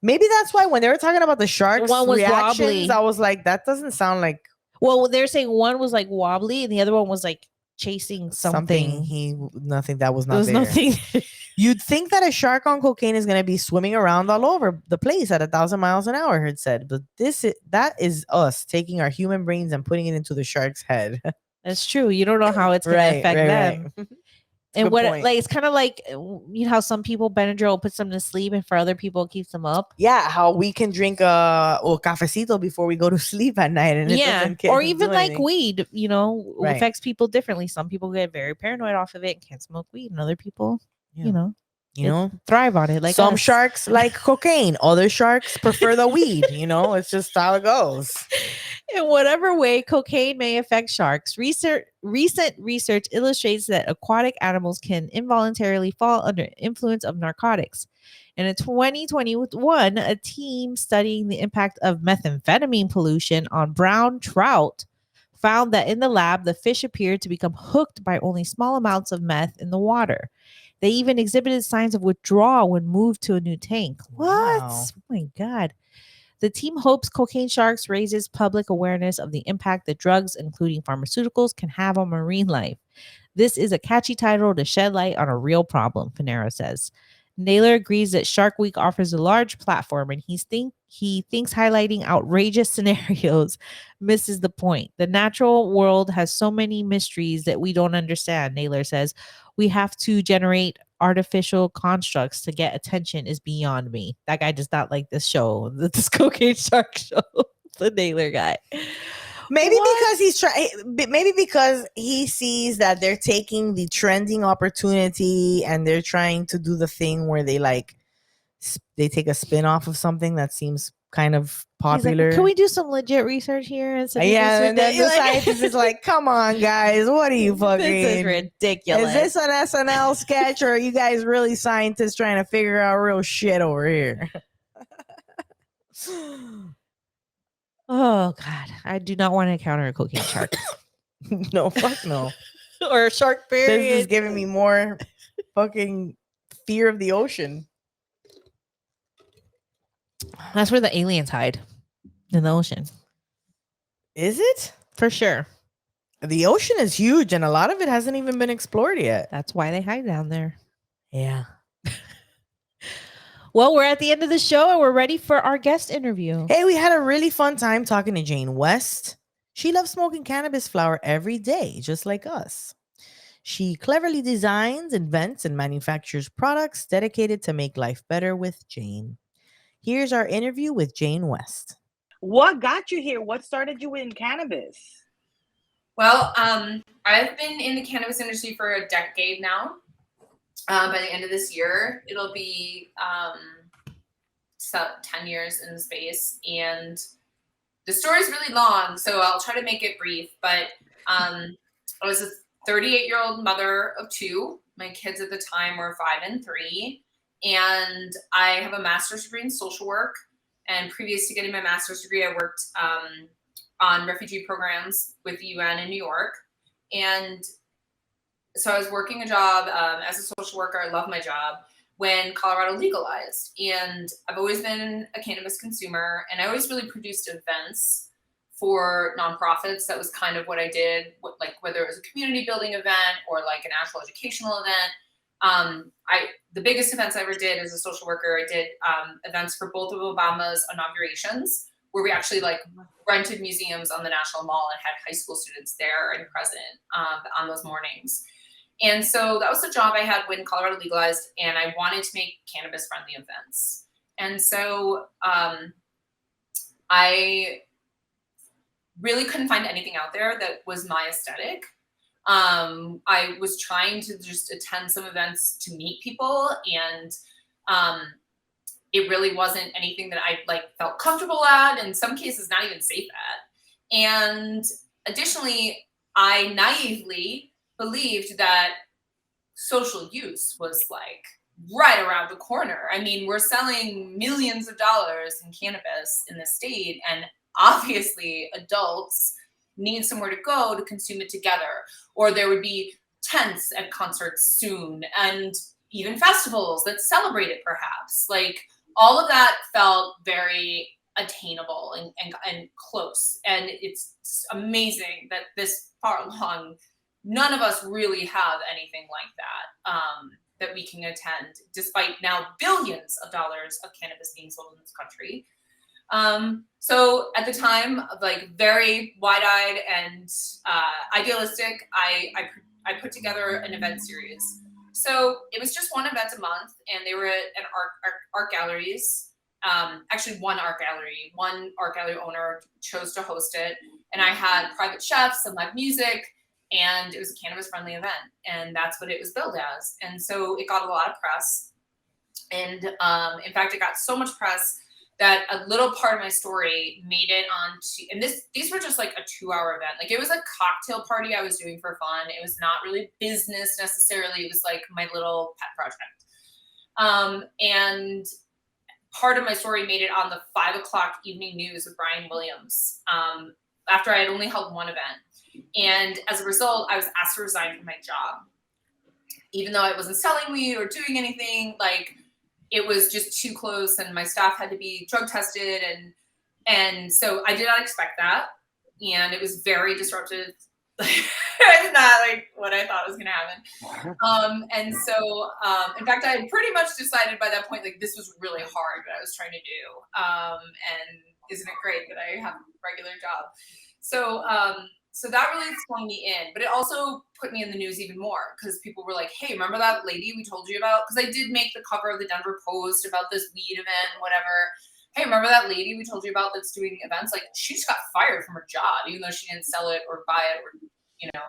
Maybe that's why when they were talking about the sharks' One was reactions, wobbly. I was like, that doesn't sound like Well, they're saying one was like wobbly and the other one was like chasing something. Nothing that was not There was there. nothing. You'd think that a shark on cocaine is going to be swimming around all over the place at 1,000 miles an hour, Heard said. But that is us taking our human brains and putting it into the shark's head. That's true. You don't know how it's going to affect them. Right. And Good what point. like it's kind of like you know how some people Benadryl puts them to sleep and for other people it keeps them up. Yeah, how we can drink a cafecito before we go to sleep at night, and it doesn't or do even like anything. weed, you know, Right. affects people differently. Some people get very paranoid off of it and can't smoke weed, and other people, Yeah. you know, thrive on it. Like some us. sharks like cocaine, other sharks prefer the weed. It's just how it goes. In whatever way cocaine may affect sharks, recent research illustrates that aquatic animals can involuntarily fall under influence of narcotics. And in 2021, a team studying the impact of methamphetamine pollution on brown trout found that in the lab, the fish appeared to become hooked by only small amounts of meth in the water. They even exhibited signs of withdrawal when moved to a new tank. What? Wow. Oh my God. The team hopes cocaine sharks raises public awareness of the impact that drugs, including pharmaceuticals, can have on marine life. This is a catchy title to shed light on a real problem, Finero says. Naylor agrees that Shark Week offers a large platform, and he thinks highlighting outrageous scenarios misses the point. The natural world has so many mysteries that we don't understand, Naylor says. We have to generate artificial constructs to get attention is beyond me. That guy does not like this show, this cocaine shark show. The Naylor guy. Maybe What? because he's trying. Maybe because he sees that they're taking the trending opportunity and they're trying to do the thing where they they take a spin off of something that seems kind of popular. Like, can we do some legit research here? And Yeah, and the scientist is like, "Come on, guys, what are you fucking? This is ridiculous. Is this an SNL sketch, or are you guys really scientists trying to figure out real shit over here?" Oh God, I do not want to encounter a cocaine shark. No, fuck no. Or a shark period. This is giving me more fucking fear of the ocean. That's where the aliens hide, in the ocean. Is it? For sure. The ocean is huge, and a lot of it hasn't even been explored yet. That's why they hide down there. Yeah. Well, we're at the end of the show and we're ready for our guest interview. Hey, we had a really fun time talking to Jane West. She loves smoking cannabis flower every day, just like us. She cleverly designs, invents, and manufactures products dedicated to make life better with Jane. Here's our interview with Jane West. What got you here? What started you in cannabis? Well, I've been in the cannabis industry for a decade now. By the end of this year, it'll be 10 years in the space. And the story is really long, so I'll try to make it brief. But I was a 38-year-old mother of two. My kids at the time were 5 and 3. And I have a master's degree in social work. And previous to getting my master's degree, I worked on refugee programs with the UN in New York. And so I was working a job as a social worker. I love my job when Colorado legalized. And I've always been a cannabis consumer. And I always really produced events for nonprofits. That was kind of what I did, like whether it was a community building event or like an actual educational event. The biggest events I ever did as a social worker, I did events for both of Obama's inaugurations, where we actually like rented museums on the National Mall and had high school students there and present on those mornings. And so that was the job I had when Colorado legalized, and I wanted to make cannabis-friendly events. And so I really couldn't find anything out there that was my aesthetic. I was trying to just attend some events to meet people, and it really wasn't anything that I like felt comfortable at. In some cases, not even safe at. And additionally, I naively believed that social use was like right around the corner. I mean, we're selling millions of dollars in cannabis in the state, and obviously adults need somewhere to go to consume it together, or there would be tents at concerts soon, and even festivals that celebrate it perhaps. Like all of that felt very attainable and close. And it's amazing that this far along, none of us really have anything like that, that we can attend, despite now billions of dollars of cannabis being sold in this country. So at the time, like very wide-eyed and idealistic, I put together an event series. So it was just one event a month, and they were at art galleries. Actually, one art gallery owner chose to host it, and I had private chefs and live music, and it was a cannabis-friendly event, and that's what it was billed as. And so it got a lot of press, and in fact, it got so much press that a little part of my story made it onto, and these were just like a 2-hour event. Like it was a cocktail party I was doing for fun. It was not really business necessarily. It was like my little pet project. And part of my story made it on the 5 o'clock evening news with Brian Williams, after I had only held one event. And as a result, I was asked to resign from my job. Even though I wasn't selling weed or doing anything, like it was just too close, and my staff had to be drug tested, and so I did not expect that, and it was very disruptive. It's not like what I thought was going to happen. And so, in fact, I had pretty much decided by that point, like this was really hard what I was trying to do, and isn't it great that I have a regular job? So, so that really swung me in, but it also put me in the news even more because people were like, hey, remember that lady we told you about? Because I did make the cover of the Denver Post about this weed event and whatever. Hey, remember that lady we told you about that's doing events? Like she just got fired from her job, even though she didn't sell it or buy it, or, you know.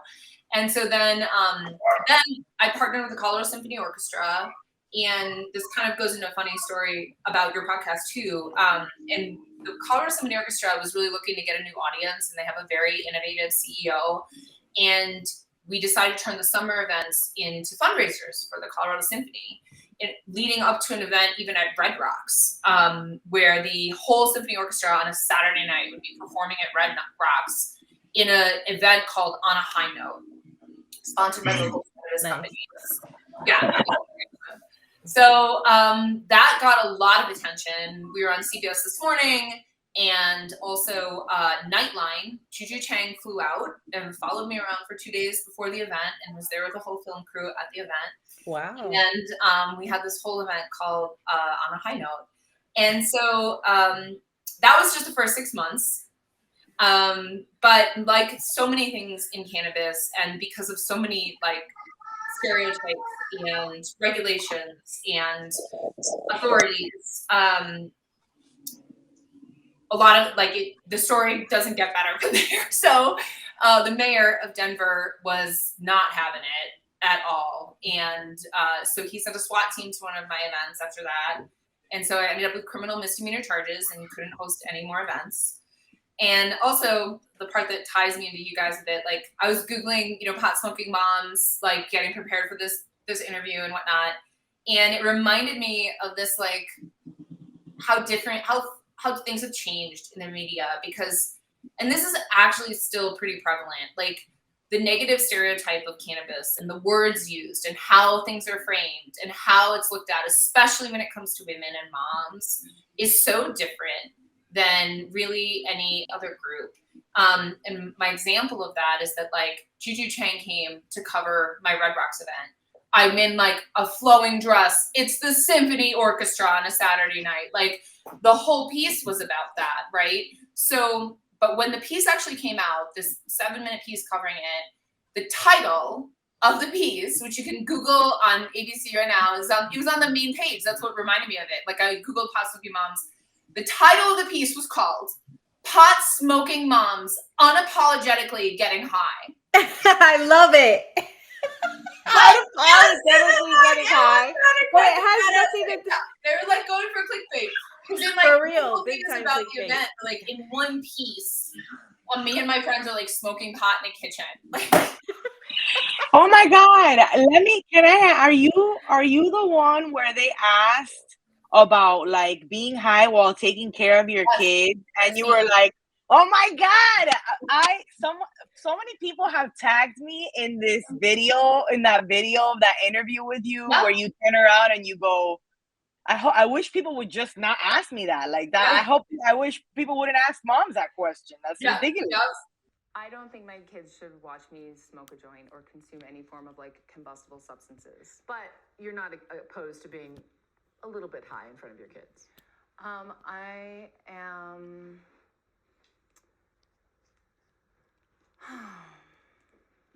And so then I partnered with the Colorado Symphony Orchestra, and this kind of goes into a funny story about your podcast too. And the Colorado Symphony Orchestra was really looking to get a new audience, and they have a very innovative CEO. And we decided to turn the summer events into fundraisers for the Colorado Symphony, leading up to an event even at Red Rocks, where the whole symphony orchestra on a Saturday night would be performing at Red Rocks in an event called On a High Note, sponsored by local cannabis companies. Yeah. So that got a lot of attention. We were on CBS This Morning, and also Nightline. Juju Chang flew out and followed me around for 2 days before the event, and was there with the whole film crew at the event. Wow. And we had this whole event called On a High Note. And so that was just the first 6 months. But like so many things in cannabis, and because of so many like stereotypes and regulations and authorities, a lot of the story doesn't get better from there. So the mayor of Denver was not having it at all. And so he sent a SWAT team to one of my events after that. And so I ended up with criminal misdemeanor charges and couldn't host any more events. And also the part that ties me into you guys a bit, like I was Googling, pot smoking moms, like getting prepared for this interview and whatnot. And it reminded me of this, like how things have changed in the media, because, and this is actually still pretty prevalent, like the negative stereotype of cannabis and the words used and how things are framed and how it's looked at, especially when it comes to women and moms, is so different than really any other group. And my example of that is that like Juju Chang came to cover my Red Rocks event. I'm in like a flowing dress. It's the symphony orchestra on a Saturday night. Like the whole piece was about that, right? So, but when the piece actually came out, this 7-minute piece covering it, the title of the piece, which you can Google on ABC right now, it was on the main page. That's what reminded me of it. Like I Googled pot smoking moms. The title of the piece was called Pot Smoking Moms Unapologetically Getting High. I love it. Unapologetically getting high. But it has nothing to do. They were like going for clickbait. For real, the whole big thing is time about the clickbait. event. Like in one piece, me and my friends are like smoking pot in a kitchen. Like, Oh my God. Are you the one where they asked about like being high while taking care of your yes, kids? And that's you me. were like, oh my God. So many people have tagged me in that video of that interview with you Yep. where you turn around and you go, I wish people would just not ask me that like that. Yeah. I wish people wouldn't ask moms that question. That's Yeah, ridiculous. yep. I don't think my kids should watch me smoke a joint or consume any form of like combustible substances. But you're not opposed to being a little bit high in front of your kids. I am.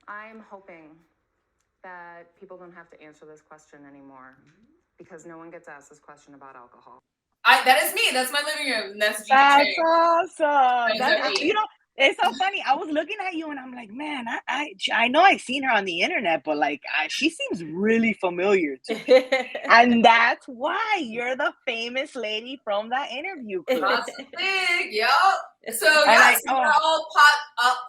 I'm hoping that people don't have to answer this question anymore because no one gets asked this question about alcohol. That is me. That's my living room. That's That's GJ. awesome. That's You know, it's so funny. I was looking at you and I'm like, man, I know I've seen her on the internet, but like, she seems really familiar to me. And that's why you're the famous lady from that interview clip. That's big. Yep. So And yes,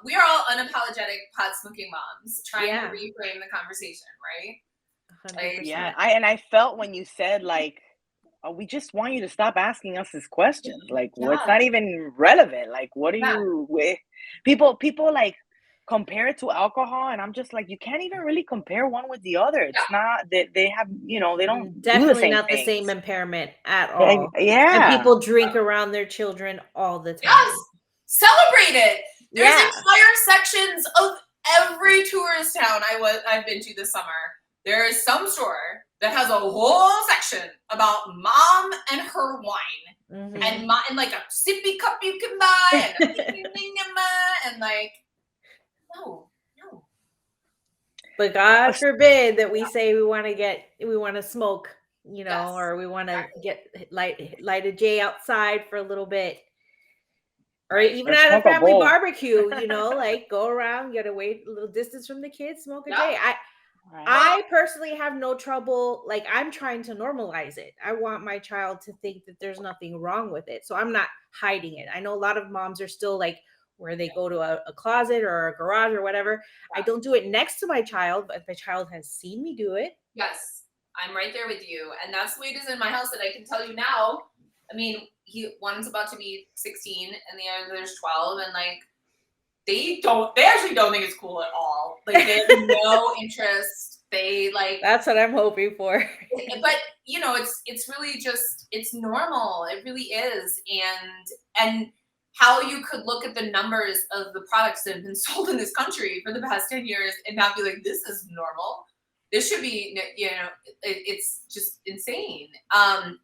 we are all unapologetic pot smoking moms trying to reframe the conversation, right? 100%. Yeah, I felt when you said like, oh, we just want you to stop asking us these questions. Like, what's not even relevant? Like, what are you with? People like compare it to alcohol, and I'm just like, you can't even really compare one with the other. It's not that they have, they don't definitely do the same not things. the same impairment at all. Yeah, And people drink around their children all the time. Yes, celebrate it. There's Yeah. entire sections of every tourist town I've been to this summer. There is some store that has a whole section about mom and her wine, and like a sippy cup you can buy, and like, no. But God forbid that we say we want to smoke, or we want to light a J outside for a little bit. Or even at a family barbecue, like go around, you gotta wait a little distance from the kids, smoke a J. I personally have no trouble. Like, I'm trying to normalize it. I want my child to think that there's nothing wrong with it. So I'm not hiding it. I know a lot of moms are still like where they go to a closet or a garage or whatever. I don't do it next to my child, but my child has seen me do it. Yes, I'm right there with you. And that's the way it is in my house. And I can tell you now, I mean, one's about to be 16 and the other's 12. And like, they actually don't think it's cool at all. Like, they have no interest. They like, that's what I'm hoping for. But it's really just, it's normal. It really is. And how you could look at the numbers of the products that have been sold in this country for the past 10 years and not be like, this is normal. This should be, it's just insane.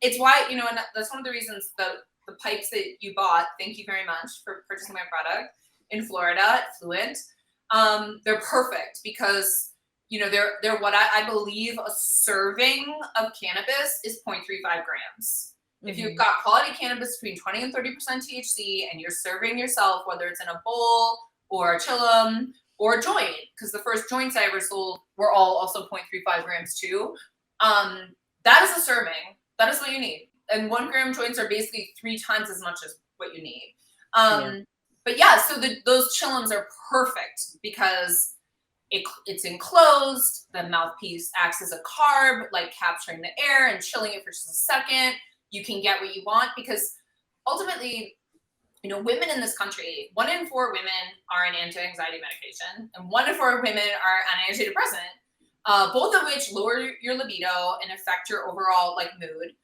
It's why, and that's one of the reasons the pipes that you bought, thank you very much for purchasing my product in Florida at Fluent. They're perfect because, they're what I believe a serving of cannabis is 0.35 grams. If you've got quality cannabis between 20 and 30% THC and you're serving yourself, whether it's in a bowl or a chillum or a joint, because the first joints I ever sold were all also 0.35 grams too. That is a serving. That is what you need. And 1 gram joints are basically 3 times as much as what you need. But yeah, so those chillums are perfect because it's enclosed. The mouthpiece acts as a carb, like capturing the air and chilling it for just a second. You can get what you want because ultimately, women in this country, 1 in 4 women are on anti-anxiety medication and 1 in 4 women are on antidepressant, both of which lower your libido and affect your overall like mood.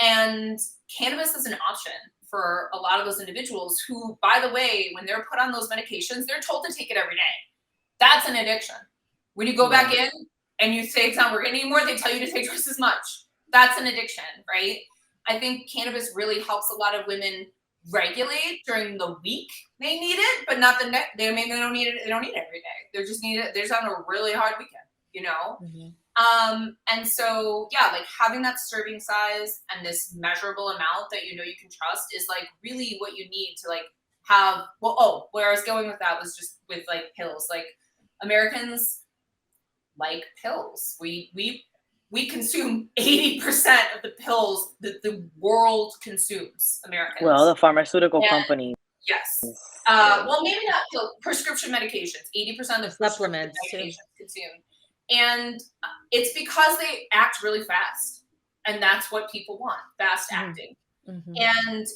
And cannabis is an option for a lot of those individuals who, by the way, when they're put on those medications, they're told to take it every day. That's an addiction. When you go back in and you say, we're going to need more, they tell you to take twice as much. That's an addiction, right? I think cannabis really helps a lot of women regulate during the week. They need it, but not the next. They don't need it. They don't need it every day. They just need it. They're just on a really hard weekend, And so, like having that serving size and this measurable amount that you can trust is like really what you need to like have. Well, where I was going with that was just with like pills. Like Americans like pills. We we consume 80% of the pills that the world consumes, Americans. Well, the pharmaceutical companies. Yes. Well, maybe not pill, prescription medications. 80% of supplements medications consumed. And it's because they act really fast. And that's what people want, fast acting. And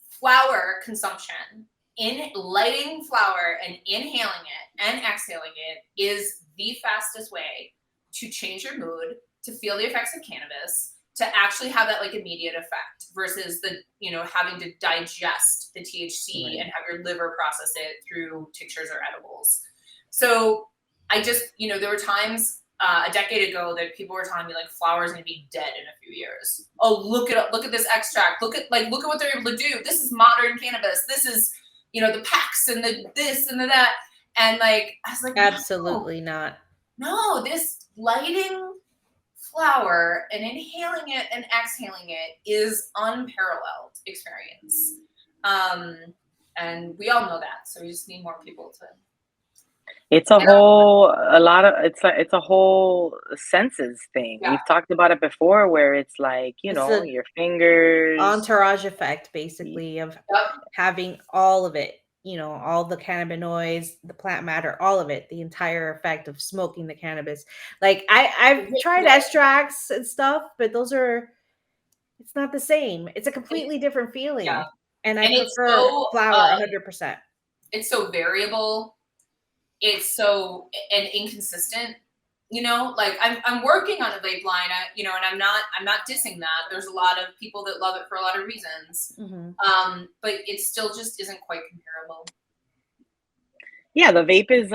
flower consumption, in lighting flower and inhaling it and exhaling it is the fastest way to change your mood, to feel the effects of cannabis, to actually have that like immediate effect versus the, you know, having to digest the THC and have your liver process it through tinctures or edibles. So I just, you know, there were times a decade ago that people were telling me like flower is going to be dead in a few years. Oh, look at this extract. Look at what they're able to do. This is modern cannabis. This is, you know, the packs and the this and the that. And like, I was like, absolutely not. No, this lighting flower and inhaling it and exhaling it is unparalleled experience. And we all know that. So we just need more people to. It's a whole, it's a whole senses thing. Yeah. We've talked about it before where it's like, you know, your fingers. Entourage effect, basically, of having all of it, you know, all the cannabinoids, the plant matter, all of it, the entire effect of smoking the cannabis. Like I've tried extracts and stuff, but it's not the same. It's a completely different feeling. Yeah. And I prefer flower 100%. It's so variable. It's so inconsistent, you know, like I'm working on a vape line, you know, and I'm not dissing that. There's a lot of people that love it for a lot of reasons. But it still just isn't quite comparable. Yeah, the vape is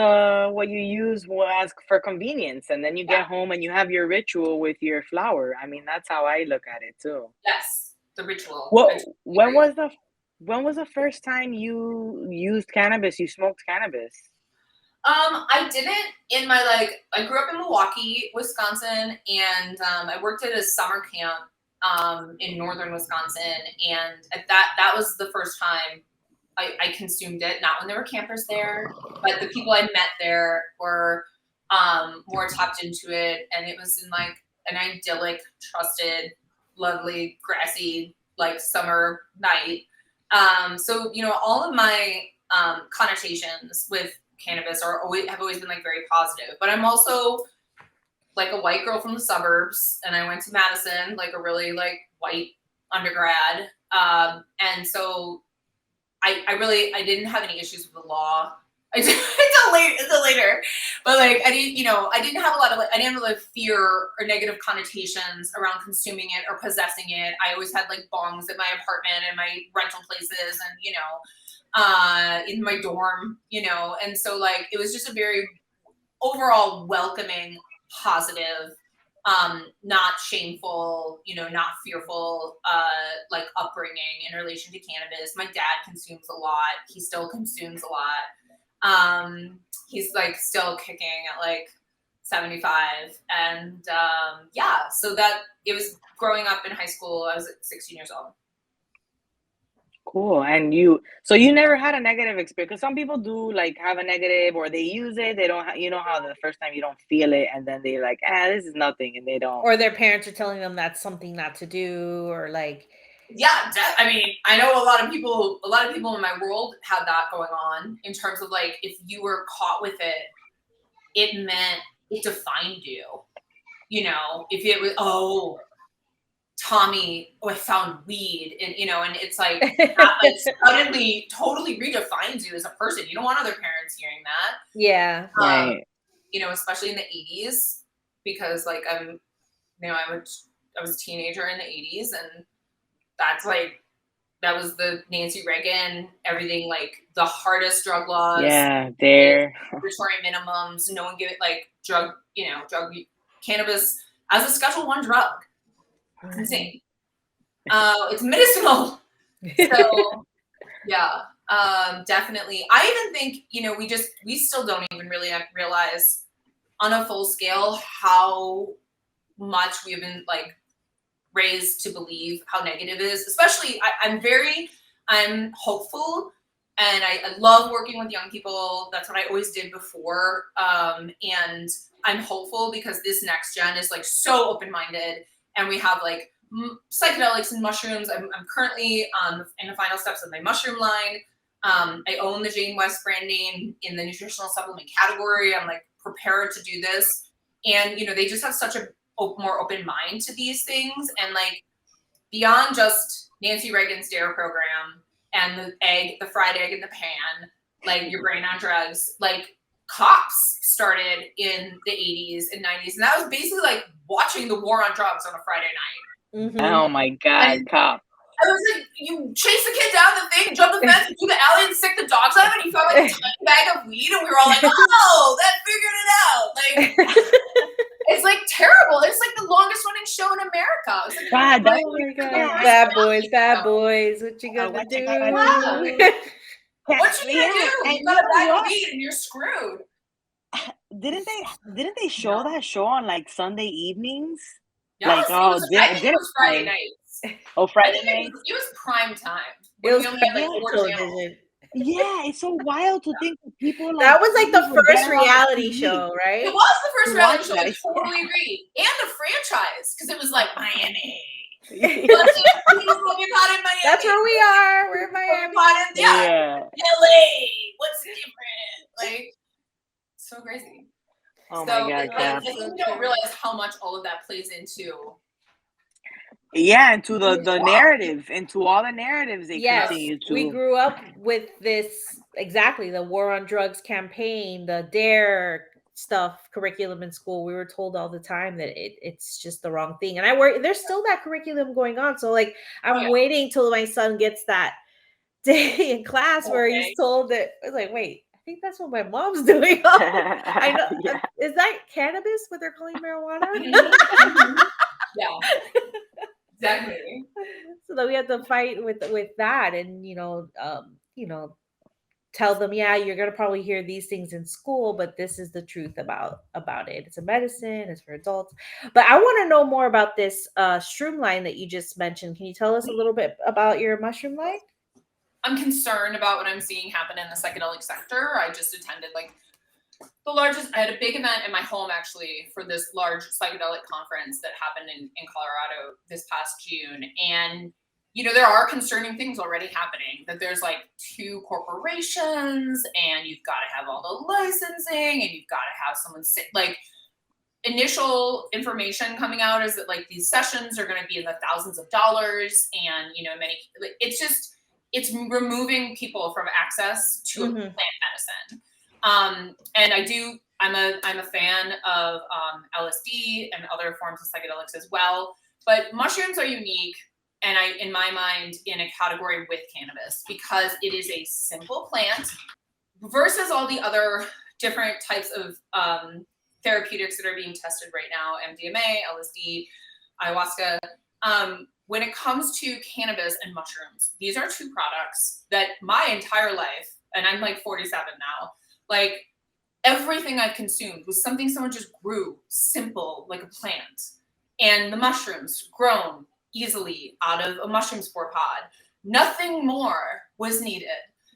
what you use as for convenience, and then you get home and you have your ritual with your flower. I mean, that's how I look at it too. Yes, the ritual. When was the first time you used cannabis? You smoked cannabis? I didn't in my I grew up in Milwaukee, Wisconsin, and I worked at a summer camp in northern Wisconsin, and at that was the first time I consumed it. Not when there were campers there, but the people I met there were more tapped into it, and it was in like an idyllic, trusted, lovely, grassy like summer night. So you know, all of my connotations with cannabis have always been like very positive, but I'm also like a white girl from the suburbs, and I went to Madison, like a really like white undergrad, and so I didn't have any issues with the law. Until later, but like I didn't have a lot of fear or negative connotations around consuming it or possessing it. I always had like bongs at my apartment and my rental places, and you know, in my dorm, you know, and so like it was just a very overall welcoming, positive, not shameful, you know, not fearful, like upbringing in relation to cannabis. My dad consumes a lot. He still consumes a lot. He's like still kicking at like 75. And yeah, so that it was growing up in high school. I was 16 years old. Cool. And so you never had a negative experience, because some people do like have a negative, or they use it, they don't you know how the first time you don't feel it, and then they're like, this is nothing, and they don't. Or their parents are telling them that's something not to do, or like. Yeah, I mean, I know a lot of people in my world had that going on in terms of like, if you were caught with it, it meant it defined you. You know, if it was, Tommy, I found weed, and you know, and it's like that, like, suddenly totally redefines you as a person. You don't want other parents hearing that. Yeah. Right. You know, especially in the 80s, because like I was a teenager in the 80s, and that's like, that was the Nancy Reagan, everything, like the hardest drug laws. Yeah, there. Mandatory minimums. No one give it like cannabis as a Schedule I drug. It's insane. It's medicinal. So yeah, definitely. I even think, you know, we still don't even really realize on a full scale how much we've been like raised to believe how negative it is. Especially I'm hopeful And I love working with young people. That's what I always did before. And I'm hopeful because this next gen is like so open-minded, and we have like psychedelics and mushrooms. I'm currently in the final steps of my mushroom line. I own the Jane West brand name in the nutritional supplement category. I'm like prepared to do this. And, you know, they just have such a more open mind to these things. And like beyond just Nancy Reagan's DARE program and the fried egg in the pan, like your brain on drugs, like cops started in the 80s and 90s. And that was basically like watching the war on drugs on a Friday night. Mm-hmm. Oh my God, cop. I was like, you chase the kid down the thing, jump the fence, do the alley, and stick the dogs on him, and you found like a tiny bag of weed, and we were all like, oh, that figured it out. Like, it's like terrible. It's like the longest running show in America. It's like, God, oh my God. Bad boys. What you gonna do? What you gonna do? You got a bag of weed and you're screwed. Didn't they show that show on like Sunday evenings? Yes, like, I think it was Friday nights. Oh, Friday night. It was prime time. It was television. Yeah, it's so wild to think that people like that was like the first reality show, right? It was the first reality show. I totally agree. And a franchise, because it was like Miami. That's where we are. We're in Miami. Yeah. LA. What's different? Like, so crazy. Oh my God, I think we don't realize how much all of that plays into. Yeah, into the narrative, into all the narratives they continue to. We grew up with this, exactly, the War on Drugs campaign, the DARE stuff, curriculum in school. We were told all the time that it's just the wrong thing. And there's still that curriculum going on. So like, I'm waiting till my son gets that day in class where he's told that. I was like, wait, I think that's what my mom's doing. I know. Yeah. Is that cannabis, what they're calling marijuana? Yeah. Exactly. So then we have to fight with that, and tell them, yeah, you're gonna probably hear these things in school, but this is the truth about it. It's a medicine. It's for adults. But I want to know more about this shroom line that you just mentioned. Can you tell us a little bit about your mushroom line? I'm concerned about what I'm seeing happen in the psychedelic sector. I just attended like I had a big event in my home actually for this large psychedelic conference that happened in Colorado this past June. And, you know, there are concerning things already happening, that there's like 2 corporations and you've got to have all the licensing and you've got to have someone like initial information coming out is that like these sessions are going to be in the thousands of dollars. And, you know, it's removing people from access to plant medicine. And I'm a fan of LSD and other forms of psychedelics as well, but mushrooms are unique, and in my mind, in a category with cannabis, because it is a simple plant versus all the other different types of therapeutics that are being tested right now, MDMA, LSD, ayahuasca. When it comes to cannabis and mushrooms, these are 2 products that my entire life, and I'm like 47 now, like everything I've consumed was something someone just grew, simple, like a plant. And the mushrooms grown easily out of a mushroom spore pod. Nothing more was needed.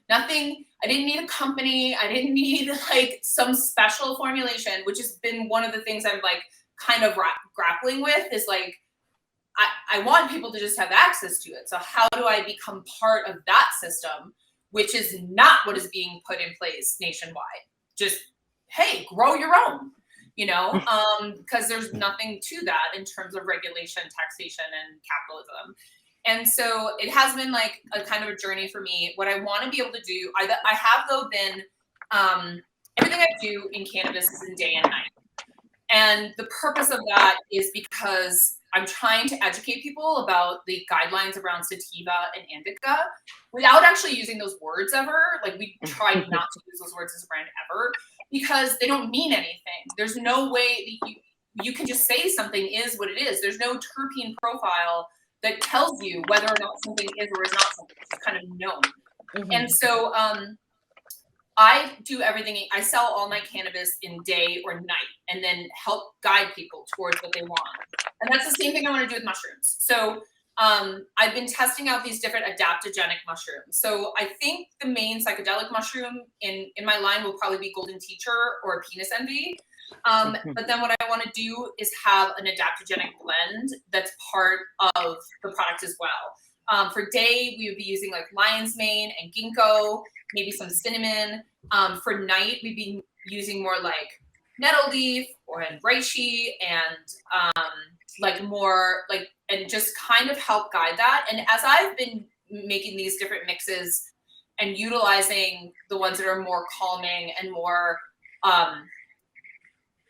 I didn't need a company. I didn't need like some special formulation, which has been one of the things I'm like kind of grappling with, is like, I want people to just have access to it. So how do I become part of that system, which is not what is being put in place nationwide? Just, hey, grow your own, because there's nothing to that in terms of regulation, taxation, and capitalism. And so it has been like a kind of a journey for me. What I want to be able to do, I have though been, everything I do in cannabis is in day and night. And the purpose of that is because I'm trying to educate people about the guidelines around sativa and indica without actually using those words ever. Like we try not to use those words as a brand ever, because they don't mean anything. There's no way that you can just say something is what it is. There's no terpene profile that tells you whether or not something is or is not something. It's kind of known. Mm-hmm. And so I do everything. I sell all my cannabis in day or night, and then help guide people towards what they want. And that's the same thing I want to do with mushrooms. So I've been testing out these different adaptogenic mushrooms. So I think the main psychedelic mushroom in my line will probably be golden teacher or penis envy. But then what I want to do is have an adaptogenic blend that's part of the product as well. For day, we would be using like lion's mane and ginkgo, maybe some cinnamon. For night, we'd be using more like nettle leaf and reishi and like more like, and just kind of help guide that. And as I've been making these different mixes and utilizing the ones that are more calming and more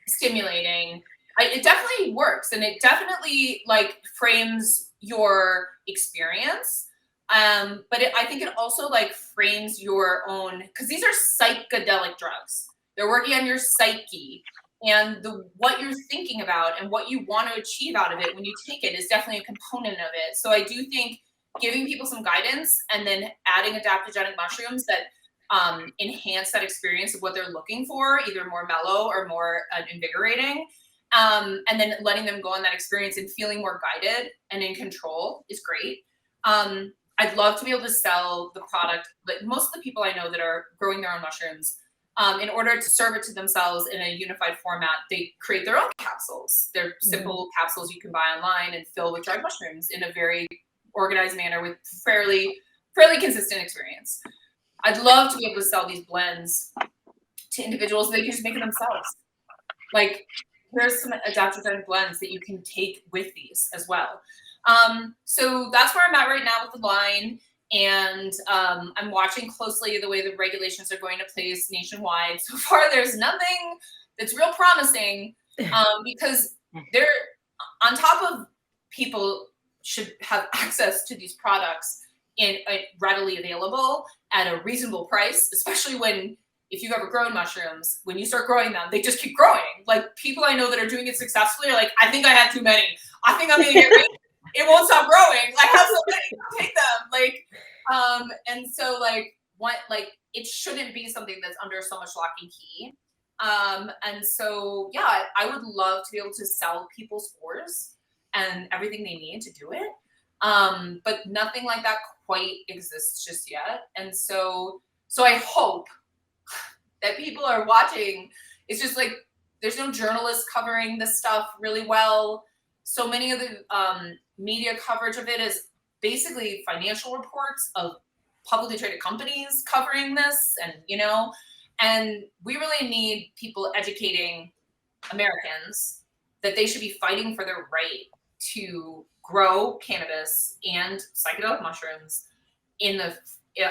stimulating, it definitely works, and it definitely like frames your experience. But I think it also like frames your own, because these are psychedelic drugs. They're working on your psyche, and what you're thinking about and what you want to achieve out of it when you take it is definitely a component of it. So I do think giving people some guidance and then adding adaptogenic mushrooms that enhance that experience of what they're looking for, either more mellow or more invigorating, and then letting them go on that experience and feeling more guided and in control is great. I'd love to be able to sell the product, but most of the people I know that are growing their own mushrooms, in order to serve it to themselves in a unified format, they create their own capsules. They're simple capsules you can buy online and fill with dried mushrooms in a very organized manner with fairly consistent experience. I'd love to be able to sell these blends to individuals so they can just make it themselves. Like, there's some adaptogenic blends that you can take with these as well. So that's where I'm at right now with the line. And I'm watching closely the way the regulations are going to place nationwide. So far, there's nothing that's real promising, because they're on top of people should have access to these products in readily available at a reasonable price, especially when, if you've ever grown mushrooms, when you start growing them, they just keep growing. Like, people I know that are doing it successfully are like, I think I had too many. I think I'm gonna get rich. It won't stop growing. I have so many, take them. Like, and so it shouldn't be something that's under so much lock and key. And so, yeah, I would love to be able to sell people spores and everything they need to do it. But nothing like that quite exists just yet. And so I hope that people are watching. It's just like, there's no journalists covering this stuff really well. So many of the media coverage of it is basically financial reports of publicly traded companies covering this, and we really need people educating Americans that they should be fighting for their right to grow cannabis and psychedelic mushrooms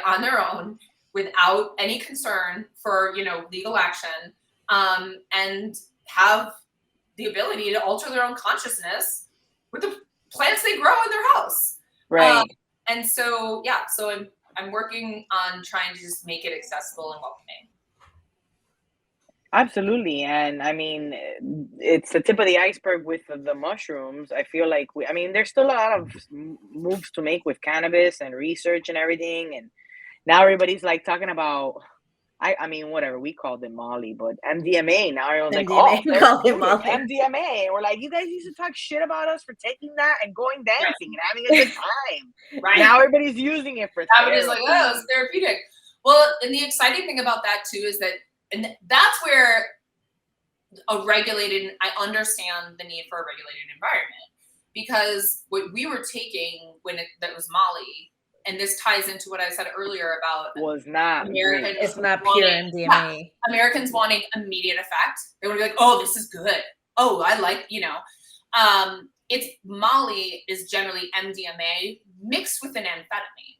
on their own without any concern for legal action, and have the ability to alter their own consciousness with the plants they grow in their house. Right. And so, yeah, so I'm working on trying to just make it accessible and welcoming. Absolutely. And I mean, it's the tip of the iceberg with the mushrooms. I feel like there's still a lot of moves to make with cannabis and research and everything. And now everybody's like talking about, I mean, whatever, we called it Molly, but MDMA. Now everyone's like, oh, we call it Molly. MDMA. We're like, you guys used to talk shit about us for taking that and going dancing and having a good time. Right. Now everybody's using it for therapy. Everybody's like, oh, it's therapeutic. Well, and the exciting thing about that too is that, and that's where I understand the need for a regulated environment, because what we were taking that was Molly, and this ties into what I said earlier about was not Americans. It's not pure MDMA. Yeah, Americans wanting immediate effect. They want to be like, oh, this is good. Oh, I like, it's Molly is generally MDMA mixed with an amphetamine.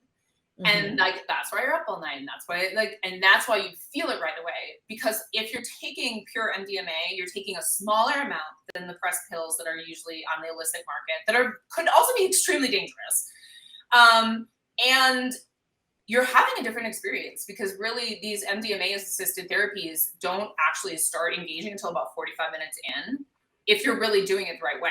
Mm-hmm. And that's why you're up all night, and that's why you feel it right away. Because if you're taking pure MDMA, you're taking a smaller amount than the pressed pills that are usually on the illicit market that could also be extremely dangerous. And you're having a different experience, because really these MDMA assisted therapies don't actually start engaging until about 45 minutes in, if you're really doing it the right way.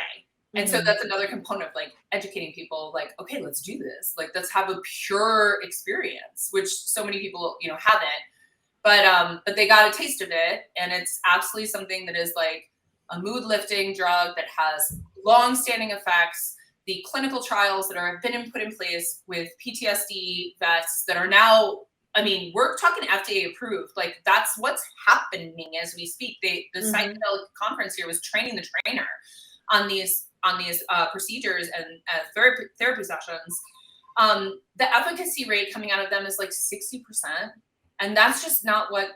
And so that's another component of educating people, okay, let's do this. Let's have a pure experience, which so many people, haven't, but they got a taste of it. And it's absolutely something that is a mood lifting drug that has long-standing effects, the clinical trials that have been put in place with PTSD vets that are now, I mean, we're talking FDA approved. Like that's what's happening as we speak. The psychedelic conference here was training the trainer on these procedures and therapy sessions. The efficacy rate coming out of them is like 60%. And that's just not what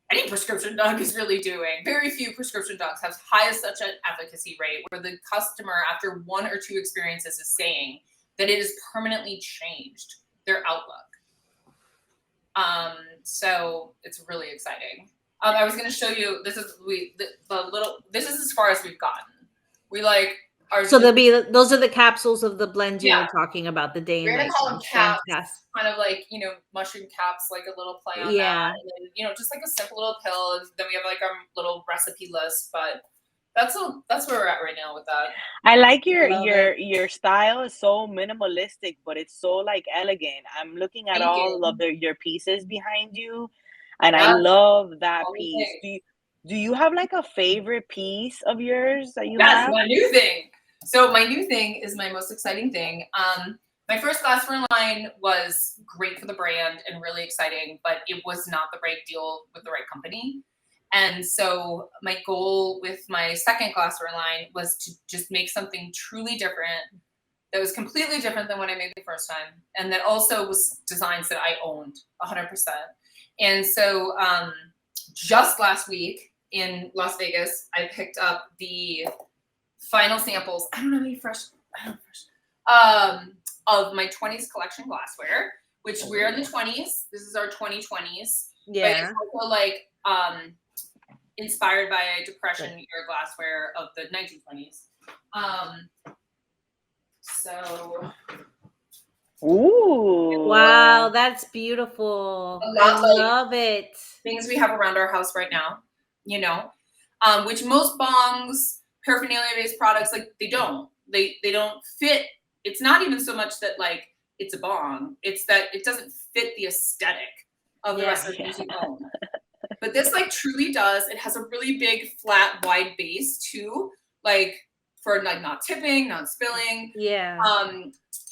any prescription drug is really doing. Very few prescription drugs have such an efficacy rate where the customer, after 1 or 2 experiences, is saying that it has permanently changed their outlook. So it's really exciting. I was going to show you. This is This is as far as we've gotten. We like. So those are the capsules of the blend you were talking about, the day and night. We're gonna call them caps, kind of like mushroom caps, like a little play on that. And then, just like a simple little pill. Then we have like our little recipe list, but that's where we're at right now with that. I like your style is so minimalistic, but it's so like elegant. I'm looking at all of your pieces behind you, and I love that piece. Do you have like a favorite piece of yours that you have? That's my new thing. So my new thing is my most exciting thing. My first glassware line was great for the brand and really exciting, but it was not the right deal with the right company. And so my goal with my second glassware line was to just make something truly different that was completely different than what I made the first time. And that also was designs that I owned 100%. And so just last week in Las Vegas, I picked up the final samples. I don't know any fresh. Of my 20s collection glassware, which we're in the 20s. This is our 2020s. Yeah. But it's also like inspired by a Depression era glassware of the 1920s. So. Ooh. Wow, that's beautiful. I love it. Things we have around our house right now, which most bongs, paraphernalia-based products, like they don't fit. It's not even so much that like it's a bong, it's that it doesn't fit the aesthetic of the rest of the things you own. But this like truly does. It has a really big, flat, wide base too, like for like not tipping, not spilling. Yeah.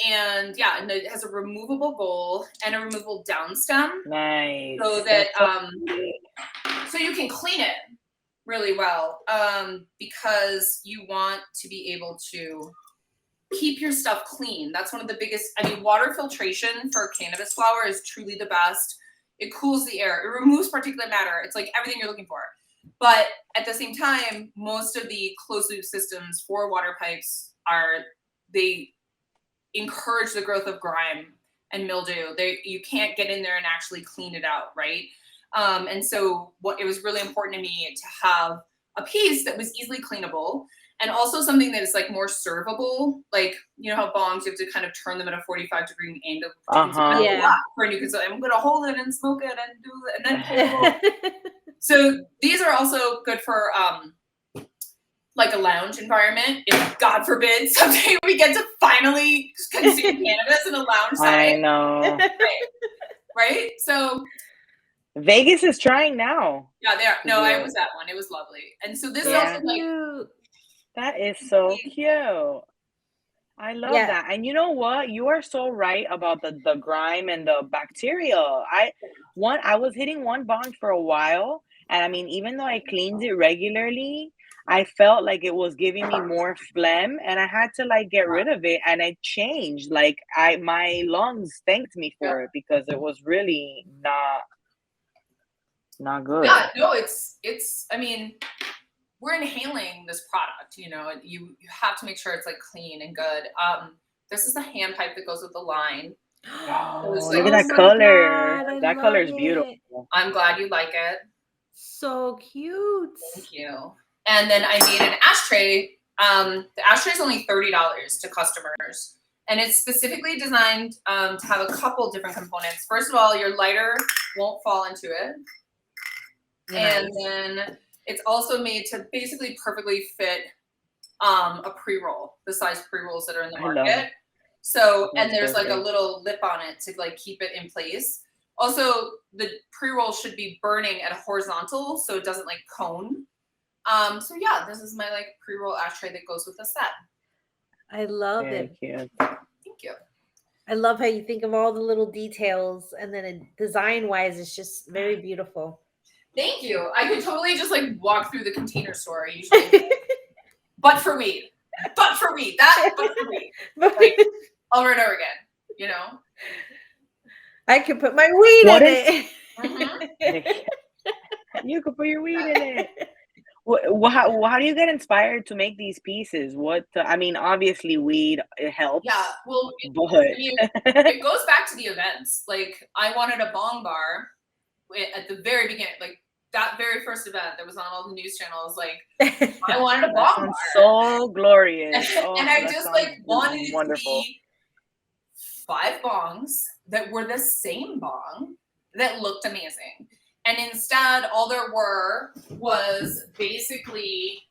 And it has a removable bowl and a removable down stem. Nice. So that so you can clean it really well, because you want to be able to keep your stuff clean. That's one of the biggest. Water filtration for cannabis flower is truly the best. It cools the air. It removes particulate matter. It's like everything you're looking for. But at the same time, most of the closed loop systems for water pipes they encourage the growth of grime and mildew. You can't get in there and actually clean it out, right? And so it was really important to me to have a piece that was easily cleanable and also something that is like more servable. Like, how bongs, you have to kind of turn them at a 45-degree angle. Yeah. And you can say, I'm going to hold it and smoke it and do it and then So these are also good for like a lounge environment. If God forbid someday we get to finally consume cannabis in a lounge setting. I know. Right? So Vegas is trying now. Yeah, they are. No, I was at one. It was lovely. And so this is also like, that is so cute. I love that. And you know what? You are so right about the grime and the bacteria. I was hitting one bong for a while, and even though I cleaned it regularly, I felt like it was giving me more phlegm, and I had to like get rid of it, and it changed. Like my lungs thanked me for it because it was really not good. Yeah, no, it's we're inhaling this product, you have to make sure it's like clean and good. This is the hand pipe that goes with the line. Oh, look at that color. God, that color is beautiful. I'm glad you like it. So cute. Thank you. And then I made an ashtray. The ashtray is only $30 to customers. And it's specifically designed to have a couple different components. First of all, your lighter won't fall into it. Nice. And then it's also made to basically perfectly fit a pre-roll, the size pre-rolls that are in the market. So, and there's like a little lip on it to like keep it in place. Also, the pre-roll should be burning at a horizontal so it doesn't like cone. So yeah, this is my like pre-roll ashtray that goes with the set. I love Very it. cute. Thank you. I love how you think of all the little details, and then design wise, it's just very beautiful. Thank you. I could totally just like walk through the container store usually, but for weed. But for weed. That, but for weed. Like, over and over again, you know? I could put my weed What in is- it. You could put your weed in it. How do you get inspired to make these pieces? I mean, obviously weed, it helps. Yeah, well, But it goes back to the events. Like, I wanted a bong bar at the very beginning, like that very first event that was on all the news channels. Like, I wanted a that bong sounds bar. so glorious. Oh, And I that just sounds like wanted it wonderful. to be 5 bongs that were the same bong that looked amazing. And instead, all there was basically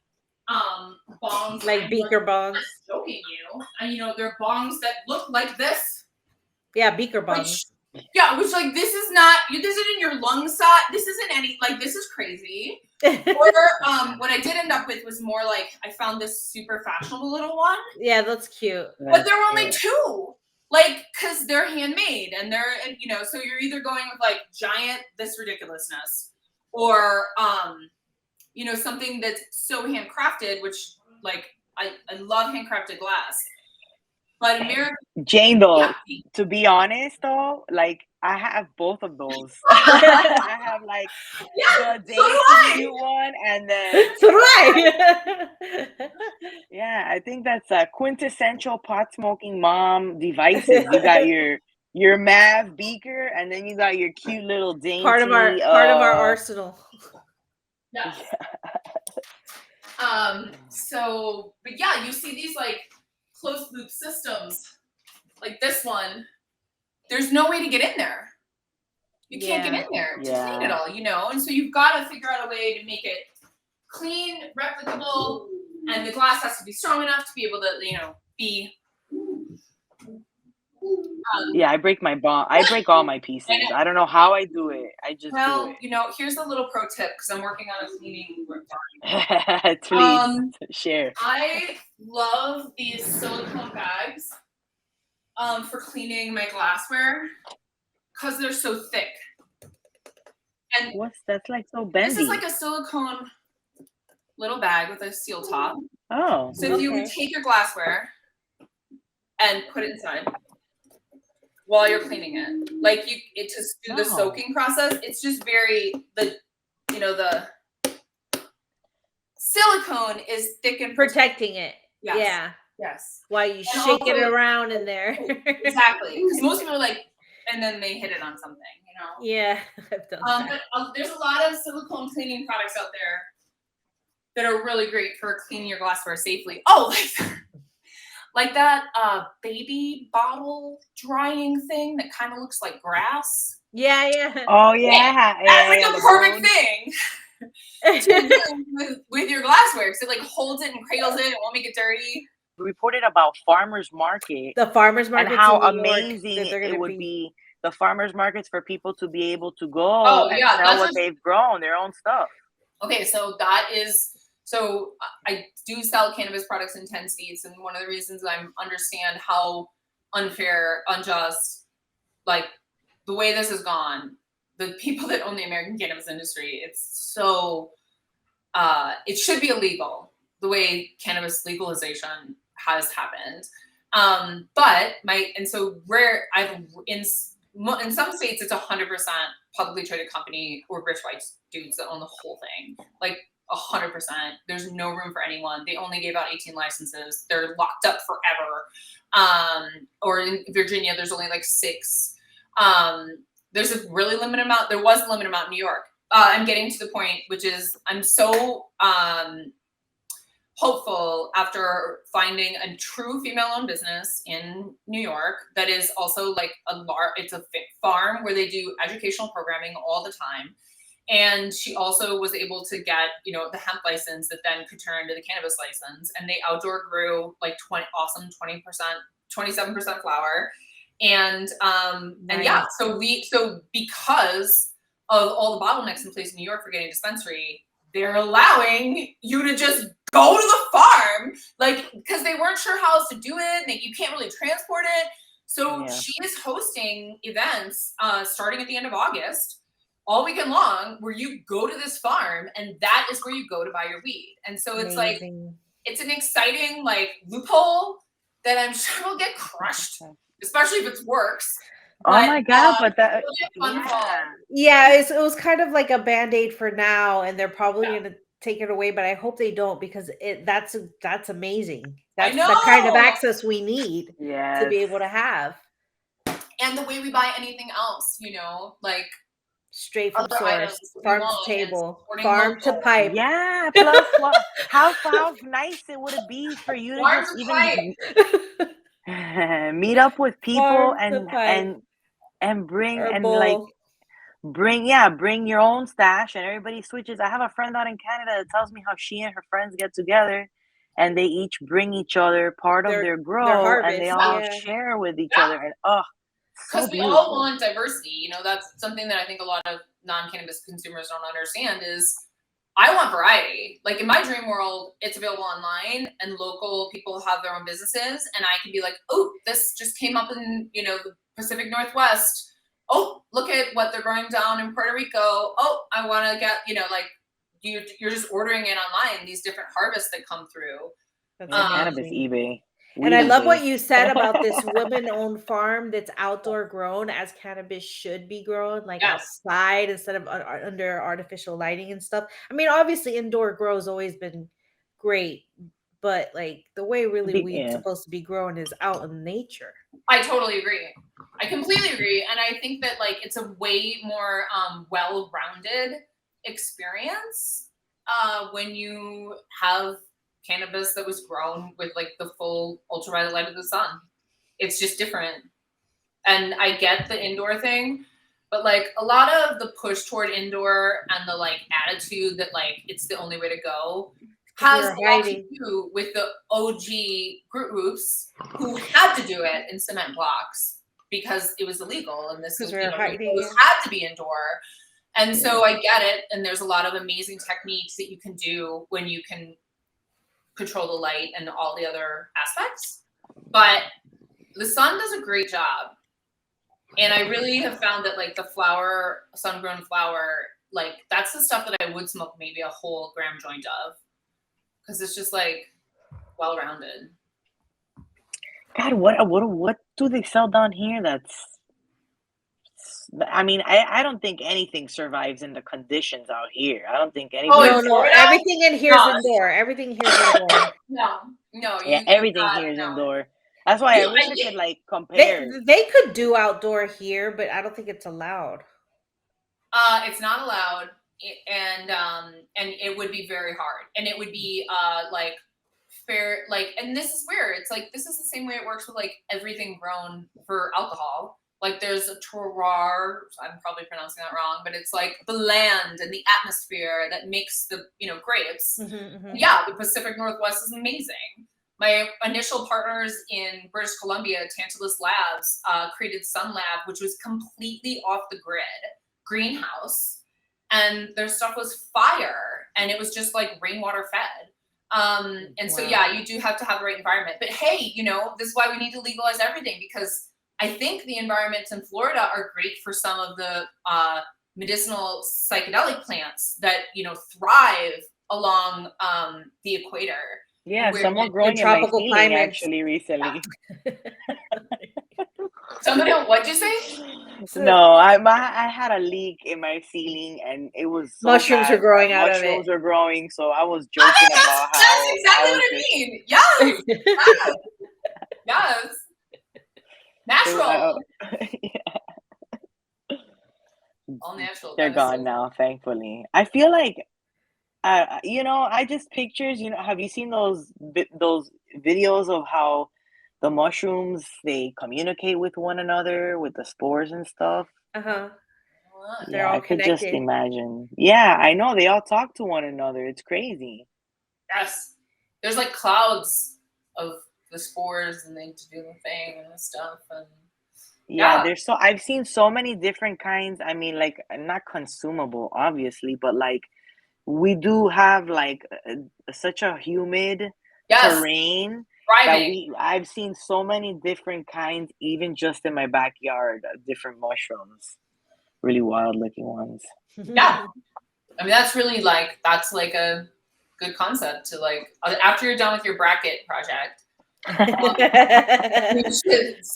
bongs, Like beaker bongs. I'm joking you. And you know, they're bongs that look like this. Yeah, beaker bongs. Which like this isn't your lung size. This isn't any like this is crazy. Or what I did end up with was more like I found this super fashionable little one. Yeah, that's cute. But there were only 2. Like, because they're handmade and they're, you know, so you're either going with like giant this ridiculousness or you know, something that's so handcrafted, which like I love handcrafted glass. But American Jane, though, to be honest, though, like I have both of those. I have like the Daisy cute one, and then So do I. yeah, I think that's a quintessential pot smoking mom devices. You got your Mav beaker, and then you got your cute little dainty part of our arsenal. Yeah. So, but yeah, you see these like closed loop systems, like this one. There's no way to get in there. You can't get in there to clean it all, you know. And so you've got to figure out a way to make it clean, replicable, and the glass has to be strong enough to be able to, you know, be. Yeah, I break my bond. I break all my pieces. I don't know how I do it. I just do it. You know, here's a little pro tip because I'm working on a cleaning work. Please share. I love these silicone bags for cleaning my glassware because they're so thick. And that's like so bendy? This is like a silicone little bag with a seal top. Oh. So if you would take your glassware and put it inside while you're cleaning it, like to do the soaking process, it's just very the silicone is thick and protecting it. Yes. Yeah. Yes. While you shake it around in there. Exactly. Because most people are like, and then they hit it on something, you know? Yeah. I've done that. But there's a lot of silicone cleaning products out there that are really great for cleaning your glassware safely. Oh, like that baby bottle drying thing that kind of looks like grass. Yeah, yeah. Oh yeah. That's like the perfect thing to do with your glassware because it like holds it and cradles it. It won't make it dirty. Reported about farmers market. The farmers market. And how amazing it would be. The farmers markets for people to be able to go and sell what they've grown, their own stuff. Okay, so I do sell cannabis products in 10 states, and one of the reasons I understand how unfair, unjust, like the way this has gone, the people that own the American cannabis industry, it's so, it should be illegal the way cannabis legalization has happened. In some states, it's 100% publicly traded company or rich white dudes that own the whole thing. Like 100%. There's no room for anyone. They only gave out 18 licenses. They're locked up forever. Or in Virginia, there's only like 6. There's a really limited amount. There was a limited amount in New York. I'm getting to the point, which is I'm so hopeful after finding a true female-owned business in New York that is also like it's a farm where they do educational programming all the time. And she also was able to get, the hemp license that then could turn into the cannabis license. And they outdoor grew like 27% flower. And yeah, so because of all the bottlenecks in place in New York for getting a dispensary, they're allowing you to just go to the farm, like, because they weren't sure how else to do it. And you can't really transport it. So she is hosting events starting at the end of August, all weekend long, where you go to this farm, and that is where you go to buy your weed. And so it's like, it's an exciting like loophole that I'm sure will get crushed, especially if it works. Oh my God! But that it was kind of like a band-aid for now, and they're probably going to take it away. But I hope they don't, because that's amazing. That's the kind of access we need to be able to have, and the way we buy anything else, you know, like straight from source, farm to table, farm to pipe. Yeah. Plus, how nice it would be for you to farm just to even meet up with people and bring bring your own stash, and everybody switches. I have a friend out in Canada that tells me how she and her friends get together, and they each bring each other part of their grow, and they all share with each other. And because we all want diversity. You know, that's something that I think a lot of non-cannabis consumers don't understand is I want variety. Like in my dream world, it's available online and local people have their own businesses, and I can be like, oh, this just came up in, you know, the Pacific Northwest. Oh, look at what they're growing down in Puerto Rico. Oh, I want to get, you know, like you're just ordering it online, these different harvests that come through. Cannabis eBay. And I love what you said about this woman-owned farm that's outdoor grown, as cannabis should be grown, like outside instead of under artificial lighting and stuff. I mean, obviously indoor grow has always been great, but like the way really weed's supposed to be grown is out in nature. I totally agree. I completely agree. And I think that like it's a way more well-rounded experience when you have cannabis that was grown with like the full ultraviolet light of the sun. It's just different. And I get the indoor thing, but like a lot of the push toward indoor and the like attitude that like it's the only way to go has a lot to do with the OG groups who had to do it in cement blocks because it was illegal, and this was, you know, had to be indoor. And so I get it, and there's a lot of amazing techniques that you can do when you can control the light and all the other aspects, but the sun does a great job. And I really have found that like the flower, sun-grown flower, like that's the stuff that I would smoke maybe a whole gram joint of, because it's just like well-rounded. God, what do they sell down here? I mean, I don't think anything survives in the conditions out here. I don't think anything. No, everything in here is indoor. Everything here is indoor. No. Everything here is indoor. That's why I wish I could like compare. They could do outdoor here, but I don't think it's allowed. It's not allowed, and it would be very hard, and it would be like fair, like, and this is weird. It's like this is the same way it works with like everything grown for alcohol. Like there's a terroir, I'm probably pronouncing that wrong, but it's like the land and the atmosphere that makes the, you know, grapes. Yeah, the Pacific Northwest is amazing. My initial partners in British Columbia, Tantalus Labs, created Sun Lab, which was completely off the grid greenhouse, and their stuff was fire, and it was just like rainwater fed. And so, yeah, you do have to have the right environment. But hey, you know, this is why we need to legalize everything, because I think the environments in Florida are great for some of the medicinal psychedelic plants that, you know, thrive along the equator. Yeah, someone growing in my ceiling actually recently. Somebody, what'd you say? No, I had a leak in my ceiling, and it was so mushrooms bad. Were growing out of it. Mushrooms were growing, so I was joking about how. That's exactly what I mean. Yes. Yes. Natural. All natural. They're gone now, thankfully. I feel like, you know, I just pictures. You know, have you seen those videos of how the mushrooms, they communicate with one another with the spores and stuff? They're all I could connected. just imagine. Yeah, I know, they all talk to one another. It's crazy. Yes, there's like clouds of the spores, and they do the thing and the stuff, and there's I've seen so many different kinds. I mean, like, not consumable, obviously, but like we do have like such a humid terrain that I've seen so many different kinds, even just in my backyard, different mushrooms, really wild looking ones. Yeah. I mean, that's really like, that's like a good concept to like, after you're done with your bracket project,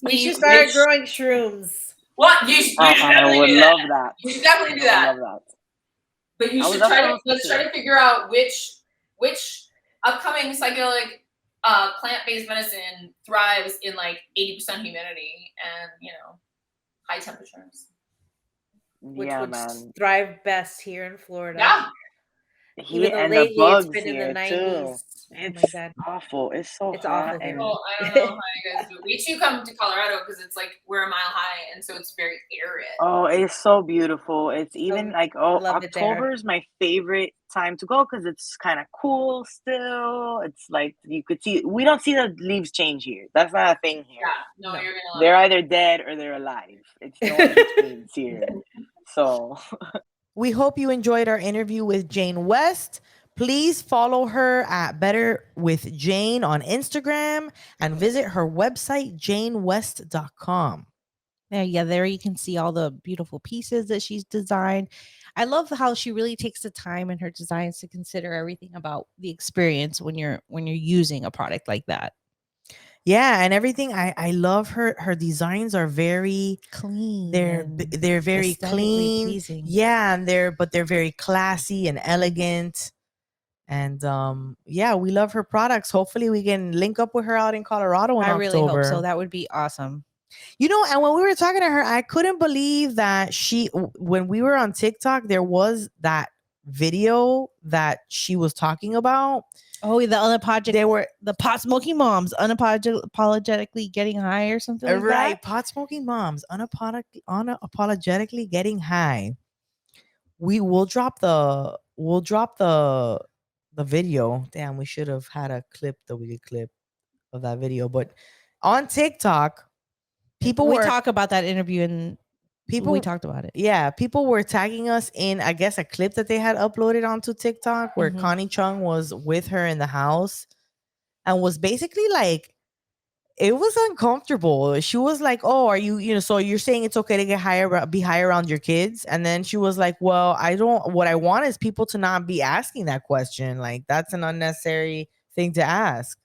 we should start growing shrooms. What? You should definitely do love that. that. You should definitely do that. Love that. But you should let's try to figure out which upcoming psychedelic plant-based medicine thrives in like 80% humidity and, you know, high temperatures. Which would thrive best here in Florida. Yeah. Even though lately it's been in the 90s. It's awful. It's so hot. Awful and well, I don't know how you guys do it. We too come to Colorado because it's like we're a mile high and so it's very arid. Oh, it's so beautiful. It's even like October is my favorite time to go because it's kind of cool still. It's like you could see, we don't see the leaves change here. That's not a thing here. Yeah, no. You're gonna they're either dead or they're alive. It's no in betweens here. So we hope you enjoyed our interview with Jane West. Please follow her at Better with Jane on Instagram and visit her website, janewest.com. There you can see all the beautiful pieces that she's designed. I love how she really takes the time in her designs to consider everything about the experience when you're using a product like that. Yeah, and everything. I love her designs are very clean. They're very clean. Pleasing. Yeah, and they're very classy and elegant. And yeah, we love her products. Hopefully we can link up with her out in Colorado in October. I really hope so. That would be awesome. You know, and when we were talking to her, I couldn't believe that when we were on TikTok, there was that video that she was talking about. Oh, the pot smoking moms unapologetically getting high or something like right, that? Pot smoking moms unapologetically getting high. We'll drop the video. Damn, we should have had a clip that we could clip of that video. But on TikTok, we talk about that interview and we talked about it. Yeah, people were tagging us in, I guess, a clip that they had uploaded onto TikTok where Connie Chung was with her in the house and was basically like, it was uncomfortable. She was like, "Oh, are you so you're saying it's okay to be high around your kids?" And then she was like, "Well, what I want is people to not be asking that question. Like that's an unnecessary thing to ask."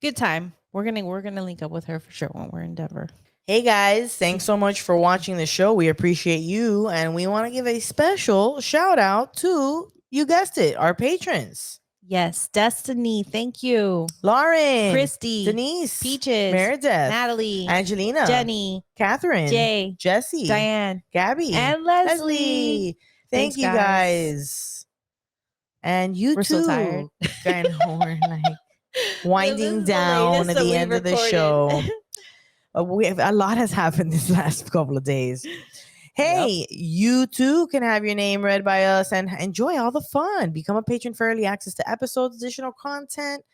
Good time. We're gonna link up with her for sure when we're in Denver. Hey guys, thanks so much for watching the show. We appreciate you, and we want to give a special shout out to, you guessed it, our patrons. Yes, Destiny, thank you. Lauren, Christy, Denise, Peaches, Meredith, Natalie, Angelina, Jenny, Catherine, Jay, Jesse, Diane, Gabby, and Leslie. Thank you guys. And you We're too. so tired. We're like winding down at the end of the show. A lot has happened this last couple of days. Hey, you too can have your name read by us and enjoy all the fun. Become a patron for early access to episodes, additional content,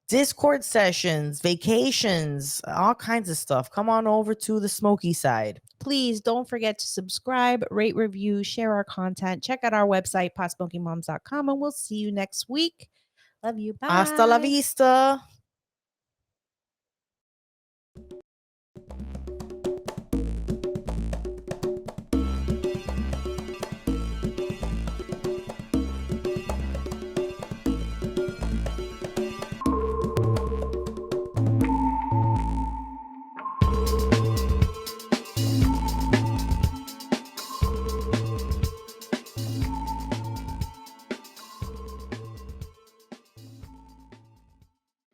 Discord sessions, vacations, all kinds of stuff. Come on over to the smoky side. Please don't forget to subscribe, rate, review, share our content. Check out our website, potsmokingmoms.com, and we'll see you next week. Love you. Bye. Hasta la vista.